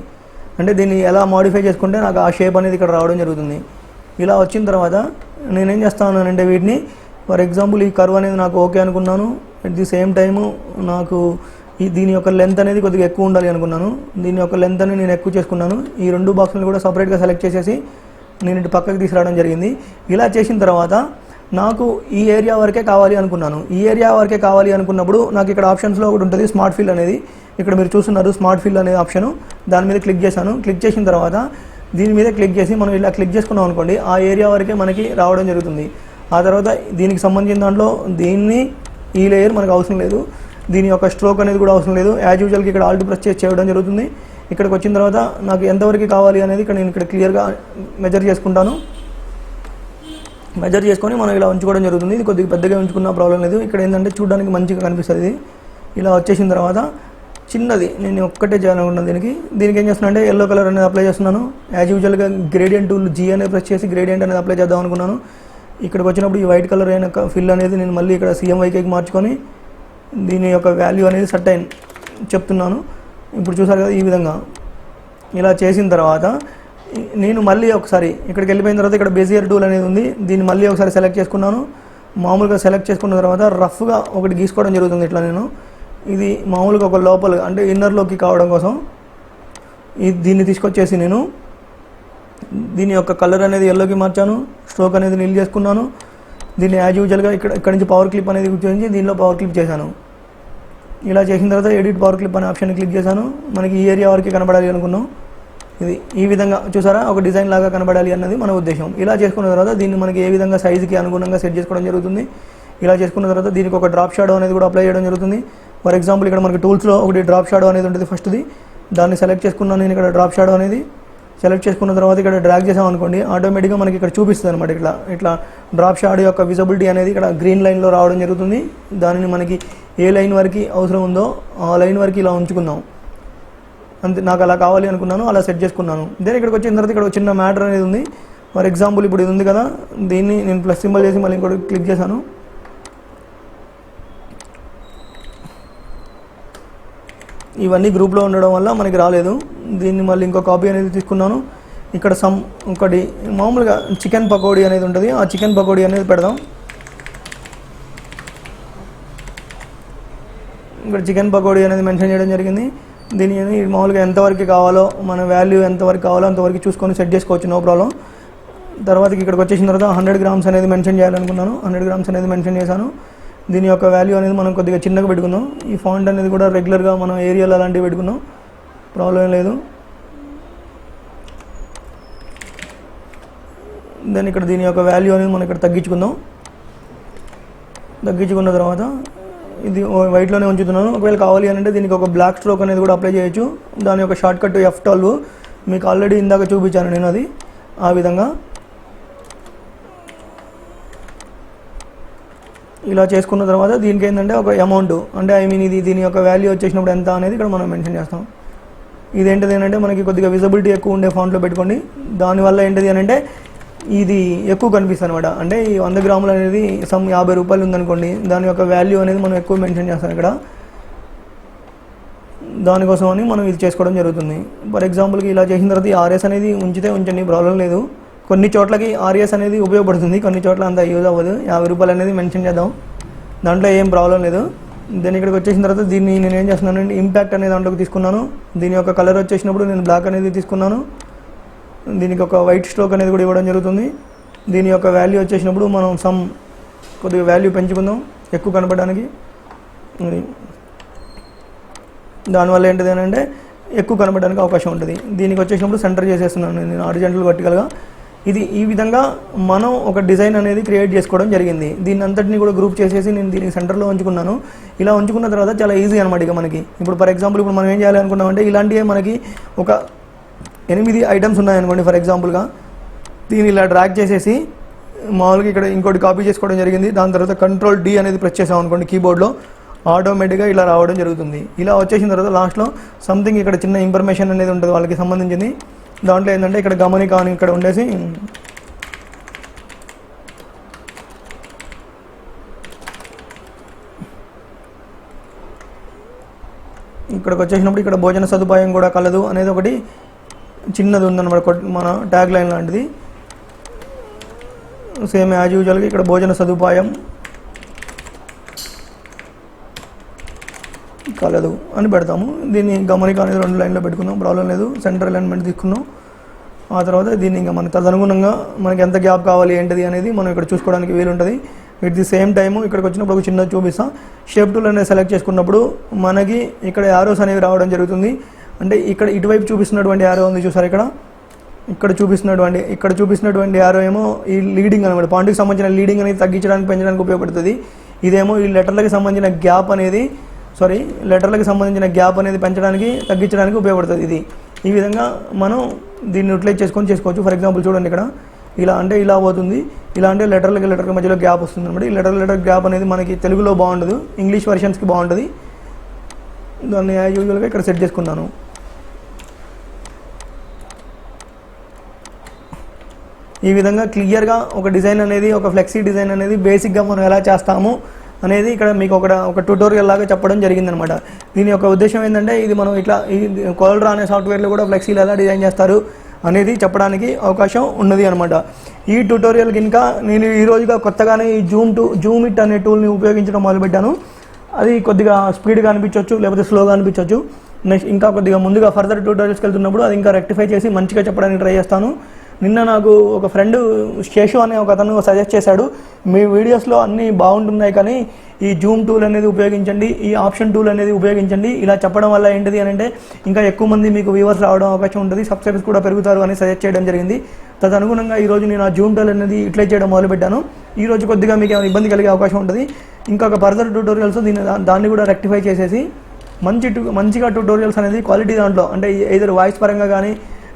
అంటే దీన్ని ఎలా మాడిఫై చేసుకుంటే నాకు ఆ షేప్ అనేది ఇక్కడ రావడం జరుగుతుంది. ఇలా వచ్చిన తర్వాత నేనేం చేస్తాను అంటే వీటిని ఫర్ ఎగ్జాంపుల్ ఈ కర్వ్ అనేది నాకు ఓకే అనుకున్నాను. అట్ ది సేమ్ టైము నాకు దీని యొక్క లెంత్ అనేది కొద్దిగా ఎక్కువ ఉండాలి అనుకున్నాను. దీని యొక్క లెంత్ అని నేను ఎక్కువ చేసుకున్నాను. ఈ రెండు బాక్సులను కూడా సపరేట్గా సెలెక్ట్ చేసేసి నేను ఇటు పక్కకి తీసుకురావడం జరిగింది. ఇలా చేసిన తర్వాత నాకు ఈ ఏరియా వరకే కావాలి అనుకున్నాను. ఈ ఏరియా వరకే కావాలి అనుకున్నప్పుడు నాకు ఇక్కడ ఆప్షన్స్లో ఒకటి ఉంటుంది స్మార్ట్ ఫిల్ అనేది. ఇక్కడ మీరు చూస్తున్నారు స్మార్ట్ ఫిల్ అనే ఆప్షను. దాని మీద క్లిక్ చేశాను. క్లిక్ చేసిన తర్వాత దీని మీద క్లిక్ చేసి మనం ఇలా క్లిక్ చేసుకున్నాం అనుకోండి, ఆ ఏరియా వరకే మనకి రావడం జరుగుతుంది. ఆ తర్వాత దీనికి సంబంధించిన దాంట్లో దీన్ని ఈ లేయర్ మనకు అవసరం లేదు, దీని యొక్క స్ట్రోక్ అనేది కూడా అవసరం లేదు. యాజ్ యూజువల్కి ఇక్కడ ఆల్ట్ ప్రెస్ చేసి చేయడం జరుగుతుంది. ఇక్కడికి వచ్చిన తర్వాత నాకు ఎంతవరకు కావాలి అనేది నేను ఇక్కడ క్లియర్గా మెజర్ చేసుకుంటాను. మెజర్ చేసుకొని మనం ఇలా ఉంచుకోవడం జరుగుతుంది. ఇది కొద్దిగా పెద్దగా ఉంచుకున్న ప్రాబ్లం లేదు. ఇక్కడ ఏంటంటే చూడడానికి మంచిగా కనిపిస్తుంది. ఇలా వచ్చేసిన తర్వాత చిన్నది నేను ఒక్కటే చేయాలనుకున్నాను. దీనికి ఏం చేస్తున్నా అంటే ఎల్లో కలర్ అనేది అప్లై చేస్తున్నాను. యాజ్ యూజువల్గా గ్రేడియంట్ టూల్ జీ అనేది ప్రెస్ చేసి గ్రేడియంట్ అనేది అప్లై చేద్దాం అనుకున్నాను. ఇక్కడికి వచ్చినప్పుడు ఈ వైట్ కలర్ అయిన ఫిల్ అనేది నేను మళ్ళీ ఇక్కడ CMYKకి మార్చుకొని దీని యొక్క వాల్యూ అనేది సర్టైన్ చెప్తున్నాను. ఇప్పుడు చూసారు కదా, ఈ విధంగా ఇలా చేసిన తర్వాత నేను మళ్ళీ ఒకసారి ఇక్కడికి వెళ్ళిపోయిన తర్వాత ఇక్కడ బెజియర్ టూల్ అనేది ఉంది. దీన్ని మళ్ళీ ఒకసారి సెలెక్ట్ చేసుకున్నాను. మామూలుగా సెలెక్ట్ చేసుకున్న తర్వాత రఫ్గా ఒకటి గీసుకోవడం జరుగుతుంది. ఇట్లా నేను ఇది మామూలుగా ఒక లోపల అంటే ఇన్నర్లోకి కావడం కోసం దీన్ని తీసుకొచ్చేసి నేను దీని యొక్క కలర్ అనేది ఎల్లోకి మార్చాను. స్ట్రోక్ అనేది నిల్ చేసుకున్నాను. దీన్ని యాజ్ యూజువల్గా ఇక్కడ నుంచి పవర్ క్లిప్ అనేది ఉపయోగించి దీనిలో పవర్ క్లిప్ చేశాను. ఇలా చేసిన తర్వాత ఎడిట్ పవర్ క్లిప్ అనే ఆప్షన్ క్లిక్ చేశాను. మనకి ఈ ఏరియా వరకు కనబడాలి అనుకున్నాం. ఇది ఈ విధంగా చూసారా, ఒక డిజైన్ లాగా కనబడాలి అన్నది మన ఉద్దేశం. ఇలా చేసుకున్న తర్వాత దీన్ని మనకి ఏ విధంగా సైజుకి అనుగుణంగా సెట్ చేసుకోవడం జరుగుతుంది. ఇలా చేసుకున్న తర్వాత దీనికి ఒక డ్రాప్ షాడో అనేది కూడా అప్లై చేయడం జరుగుతుంది. ఫర్ ఎగ్జాంపుల్ ఇక్కడ మనకి టూల్స్లో ఒకటి డ్రాప్ షాడో అనేది ఉంటుంది ఫస్ట్ది, దాన్ని సెలెక్ట్ చేసుకున్నాను నేను. ఇక్కడ డ్రాప్ షాడో అనేది సెలెక్ట్ చేసుకున్న తర్వాత ఇక్కడ డ్రాగ్ చేసాం అనుకోండి, ఆటోమేటిక్గా మనకి ఇక్కడ చూపిస్తుంది అనమాట. ఇట్లా డ్రాప్ షాడో యొక్క విజిబిలిటీ అనేది ఇక్కడ గ్రీన్ లైన్లో రావడం జరుగుతుంది. దానిని మనకి ఏ లైన్ వరకు అవసరం ఉందో ఆ లైన్ వరకు ఇలా ఉంచుకుందాం. అంతే, నాకు అలా కావాలి అనుకున్నాను, అలా సెట్ చేసుకున్నాను. దెన్ ఇక్కడికి వచ్చిన తర్వాత ఇక్కడ చిన్న మ్యాటర్ అనేది ఉంది. ఫర్ ఎగ్జాంపుల్ ఇప్పుడు ఇది ఉంది కదా, దీన్ని నేను ప్లస్ సింబల్ చేసి మళ్ళీ ఇంకోటి క్లిక్ చేశాను. ఇవన్నీ గ్రూప్లో ఉండడం వల్ల మనకి రాలేదు. దీన్ని మళ్ళీ ఇంకో కాపీ అనేది తీసుకున్నాను. ఇక్కడ ఒకటి మామూలుగా చికెన్ పకోడీ అనేది ఉంటుంది, ఆ చికెన్ పకోడీ అనేది పెడదాం. ఇక్కడ చికెన్ పకోడీ అనేది మెన్షన్ చేయడం జరిగింది. దీన్ని మామూలుగా ఎంతవరకు కావాలో, మన వాల్యూ ఎంతవరకు కావాలో అంతవరకు చూసుకొని సెట్ చేసుకోవచ్చు, నో ప్రాబ్లం. తర్వాతకి ఇక్కడికి వచ్చేసిన తర్వాత 100 grams అనేది మెన్షన్ చేయాలనుకున్నాను. 100 grams అనేది మెన్షన్ చేశాను. దీని యొక్క వాల్యూ అనేది మనం కొద్దిగా చిన్నగా పెట్టుకుందాం. ఈ ఫాంట్ అనేది కూడా రెగ్యులర్గా మనం ఏరియాలో అలాంటివి పెట్టుకుందాం, ప్రాబ్లం ఏం లేదు. దెన్ ఇక్కడ దీని యొక్క వాల్యూ అనేది మనం ఇక్కడ తగ్గించుకుందాం. తగ్గించుకున్న తర్వాత ఇది వైట్లోనే ఉంచుతున్నాను. ఒకవేళ కావాలి అంటే దీనికి ఒక బ్లాక్ స్ట్రోక్ అనేది కూడా అప్లై చేయొచ్చు. దాని యొక్క షార్ట్ కట్ F12 మీకు ఆల్రెడీ ఇందాక చూపించాను నేను, అది ఆ విధంగా ఇలా చేసుకున్న తర్వాత దీనికి ఏంటంటే ఒక అమౌంట్, అంటే ఇది దీని యొక్క వాల్యూ వచ్చేసినప్పుడు ఎంత అనేది ఇక్కడ మనం మెన్షన్ చేస్తాం. ఇదేంటిది ఏంటంటే మనకి కొద్దిగా విజిబిలిటీ ఎక్కువ ఉండే ఫాంట్లో పెట్టుకోండి. దానివల్ల ఏంటిది అని అంటే ఇది ఎక్కువ కనిపిస్తుంది అనమాట. అంటే ఈ 100 grams అనేది సమ్ 50 రూపాయలు ఉందనుకోండి, దాని యొక్క వాల్యూ అనేది మనం ఎక్కువ మెన్షన్ చేస్తాం ఇక్కడ. దానికోసం అని మనం ఇది చేసుకోవడం జరుగుతుంది. ఫర్ ఎగ్జాంపుల్కి ఇలా చేసిన తర్వాత ఈ RS అనేది ఉంచండి, ప్రాబ్లం లేదు. కొన్ని చోట్లకి RS అనేది ఉపయోగపడుతుంది, కొన్ని చోట్ల అంత యూజ్ అవ్వదు. 50 రూపాయలు అనేది మెన్షన్ చేద్దాం, దాంట్లో ఏం ప్రాబ్లం లేదు. దీని ఇక్కడికి వచ్చేసిన తర్వాత దీన్ని నేను ఏం చేస్తున్నానంటే ఇంపాక్ట్ అనే దాంట్లోకి తీసుకున్నాను. దీని యొక్క కలర్ వచ్చేసినప్పుడు నేను బ్లాక్ అనేది తీసుకున్నాను. దీనికి ఒక వైట్ స్ట్రోక్ అనేది కూడా ఇవ్వడం జరుగుతుంది. దీని యొక్క వాల్యూ వచ్చేసినప్పుడు మనం కొద్దిగా వాల్యూ పెంచుకుందాం ఎక్కువ కనపడడానికి. దానివల్ల ఏంటిది అంటే ఎక్కువ కనపడడానికి అవకాశం ఉంటుంది. దీనికి వచ్చేసినప్పుడు సెంటర్ చేసేస్తున్నాను నేను హారిజాంటల్ వర్టికల్గా. ఈ విధంగా మనం ఒక డిజైన్ అనేది క్రియేట్ చేసుకోవడం జరిగింది. దీన్ని అంతటిని కూడా గ్రూప్ చేసేసి నేను దీనికి సెంటర్లో ఉంచుకున్నాను. ఇలా ఉంచుకున్న తర్వాత చాలా ఈజీ అనమాట. ఇక మనకి ఇప్పుడు ఫర్ ఎగ్జాంపుల్ ఇప్పుడు మనం ఏం చేయాలి అనుకున్నామంటే ఇలాంటివే మనకి ఒక 8 ఐటమ్స్ ఉన్నాయనుకోండి ఫర్ ఎగ్జాంపుల్గా. దీన్ని ఇలా డ్రాగ్ చేసేసి మామూలుగా ఇక్కడ ఇంకోటి కాపీ చేసుకోవడం జరిగింది. దాని తర్వాత Ctrl D అనేది ప్రెస్ చేసాం అనుకోండి కీబోర్డ్లో, ఆటోమేటిక్గా ఇలా రావడం జరుగుతుంది. ఇలా వచ్చేసిన తర్వాత లాస్ట్లో సంథింగ్ ఇక్కడ చిన్న ఇన్ఫర్మేషన్ అనేది ఉంటుంది వాళ్ళకి సంబంధించింది. దాంట్లో ఏంటంటే ఇక్కడ గమనిక అని ఇక్కడ ఉండేసి ఇక్కడికి వచ్చేసినప్పుడు ఇక్కడ భోజన సదుపాయం కూడా కలదు అనేది ఒకటి చిన్నది ఉందన్నమాట, మన ట్యాగ్ లైన్ లాంటిది. సేమ్ యాజ్ యూజువల్గా ఇక్కడ భోజన సదుపాయం కలదు అని పెడతాము. దీన్ని గమనిక అనేది 2 లైన్లో పెట్టుకుందాం, ప్రాబ్లం లేదు. సెంటర్ అలైన్మెంట్ తీసుకున్నాం. ఆ తర్వాత దీన్ని ఇంకా మనకి తదనుగుణంగా మనకి ఎంత గ్యాప్ కావాలి ఏంటిది అనేది మనం ఇక్కడ చూసుకోవడానికి వీలుంటుంది. ఎట్ ది సేమ్ టైము ఇక్కడికి వచ్చినప్పుడు ఒక చిన్నది చూపిస్తాం. షేప్ టూల్ అనేది సెలెక్ట్ చేసుకున్నప్పుడు మనకి ఇక్కడ యారోస్ అనేవి రావడం జరుగుతుంది. అంటే ఇక్కడ ఇటువైపు చూపిస్తున్నటువంటి యారో ఉంది చూసారు, ఇక్కడ చూపిస్తున్నటువంటి యారో ఏమో ఈ లీడింగ్ అనమాట, పాయింట్కి సంబంధించిన లీడింగ్ అనేది తగ్గించడానికి పెంచడానికి ఉపయోగపడుతుంది. ఇదేమో ఈ లెటర్లకి సంబంధించిన గ్యాప్ అనేది పెంచడానికి తగ్గించడానికి ఉపయోగపడుతుంది. ఈ విధంగా మనం దీన్ని యూటిలైజ్ చేసుకోవచ్చు. ఫర్ ఎగ్జాంపుల్ చూడండి, ఇక్కడ ఇలా అంటే ఇలా పోతుంది, ఇలా అంటే లెటర్కి మధ్యలో గ్యాప్ వస్తుంది అనమాట. ఈ లెటర్ గ్యాప్ అనేది మనకి తెలుగులో బాగుండదు, ఇంగ్లీష్ వెర్షన్స్కి బాగుంటుంది. దాన్ని యాజ్ యూజువల్గా ఇక్కడ సెట్ చేసుకున్నాను. ఈ విధంగా క్లియర్గా ఒక డిజైన్ అనేది, ఒక ఫ్లెక్సీ డిజైన్ అనేది బేసిక్గా మనం ఎలా చేస్తాము అనేది ఇక్కడ మీకు ఒక ట్యూటోరియల్ లాగా చెప్పడం జరిగిందనమాట. దీని యొక్క ఉద్దేశం ఏంటంటే ఇది మనం ఇట్లా ఈ కోల్డ్రా అనే సాఫ్ట్వేర్లో కూడా ఫ్లెక్సీలు ఎలా డిజైన్ చేస్తారు అనేది చెప్పడానికి అవకాశం ఉన్నది అనమాట. ఈ ట్యూటోరియల్కి ఇంకా నేను ఈరోజుగా కొత్తగానే ఈ జూమ్ ఇట్ అనే టూల్ని ఉపయోగించడం మొదలుపెట్టాను. అది కొద్దిగా స్పీడ్గా అనిపించవచ్చు, లేకపోతే స్లోగా అనిపించవచ్చు. నెక్స్ట్ ఇంకా కొద్దిగా ముందుగా ఫర్దర్ ట్యూటోరియల్స్కి వెళ్తున్నప్పుడు అది ఇంకా రెక్టిఫై చేసి మంచిగా చెప్పడానికి ట్రై చేస్తాను. నిన్న నాకు ఒక ఫ్రెండ్ శేషు అనే ఒక అతను సజెస్ట్ చేశాడు, మీ వీడియోస్లో అన్నీ బాగుంటున్నాయి కానీ ఈ జూమ్ టూల్ అనేది ఉపయోగించండి, ఈ ఆప్షన్ టూల్ అనేది ఉపయోగించండి. ఇలా చెప్పడం వల్ల ఏంటిది అని అంటే ఇంకా ఎక్కువ మంది మీకు వ్యూవర్స్ రావడం అవకాశం ఉంటుంది, సబ్స్క్రైబర్స్ కూడా పెరుగుతారు అని సజెస్ట్ చేయడం జరిగింది. తదనుగుణంగా ఈరోజు నేను ఆ జూమ్ టూల్ అనేది యూటిలైజ్ చేయడం మొదలుపెట్టాను. ఈరోజు కొద్దిగా మీకు ఏమైనా ఇబ్బంది కలిగే అవకాశం ఉంటుంది. ఇంకొక ఫర్దర్ ట్యూటోరియల్స్ దాన్ని కూడా రెక్టిఫై చేసేసి మంచిగా ట్యూటోరియల్స్ అనేది క్వాలిటీ దాంట్లో, అంటే ఏదైనా వాయిస్ పరంగా కానీ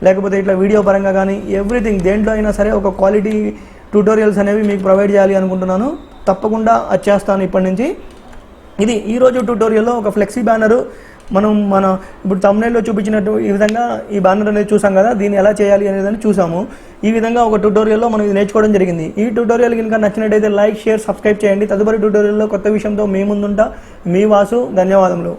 లేకపోతే ఇట్లా వీడియో పరంగా కానీ ఎవ్రీథింగ్ దేంట్లో అయినా సరే ఒక క్వాలిటీ ట్యూటోరియల్స్ అనేవి మీకు ప్రొవైడ్ చేయాలి అనుకుంటున్నాను. తప్పకుండా అది చేస్తాను ఇప్పటి నుంచి. ఇది ఈరోజు ట్యూటోరియల్లో ఒక ఫ్లెక్సీ బ్యానరు మన ఇప్పుడు థంబ్నెయిల్లో చూపించినట్టు ఈ విధంగా ఈ బ్యానర్ అనేది చూసాం కదా, దీన్ని ఎలా చేయాలి అనేదని చూసాము. ఈ విధంగా ఒక ట్యూటోరియల్లో మనం ఇది నేర్చుకోవడం జరిగింది. ఈ ట్యూటోరియల్ కనుక నచ్చినట్టయితే లైక్, షేర్, సబ్స్క్రైబ్ చేయండి. తదుపరి ట్యూటోరియల్లో కొత్త విషయంతో మీ ముందుంటా. మీ వాసు. ధన్యవాదములు.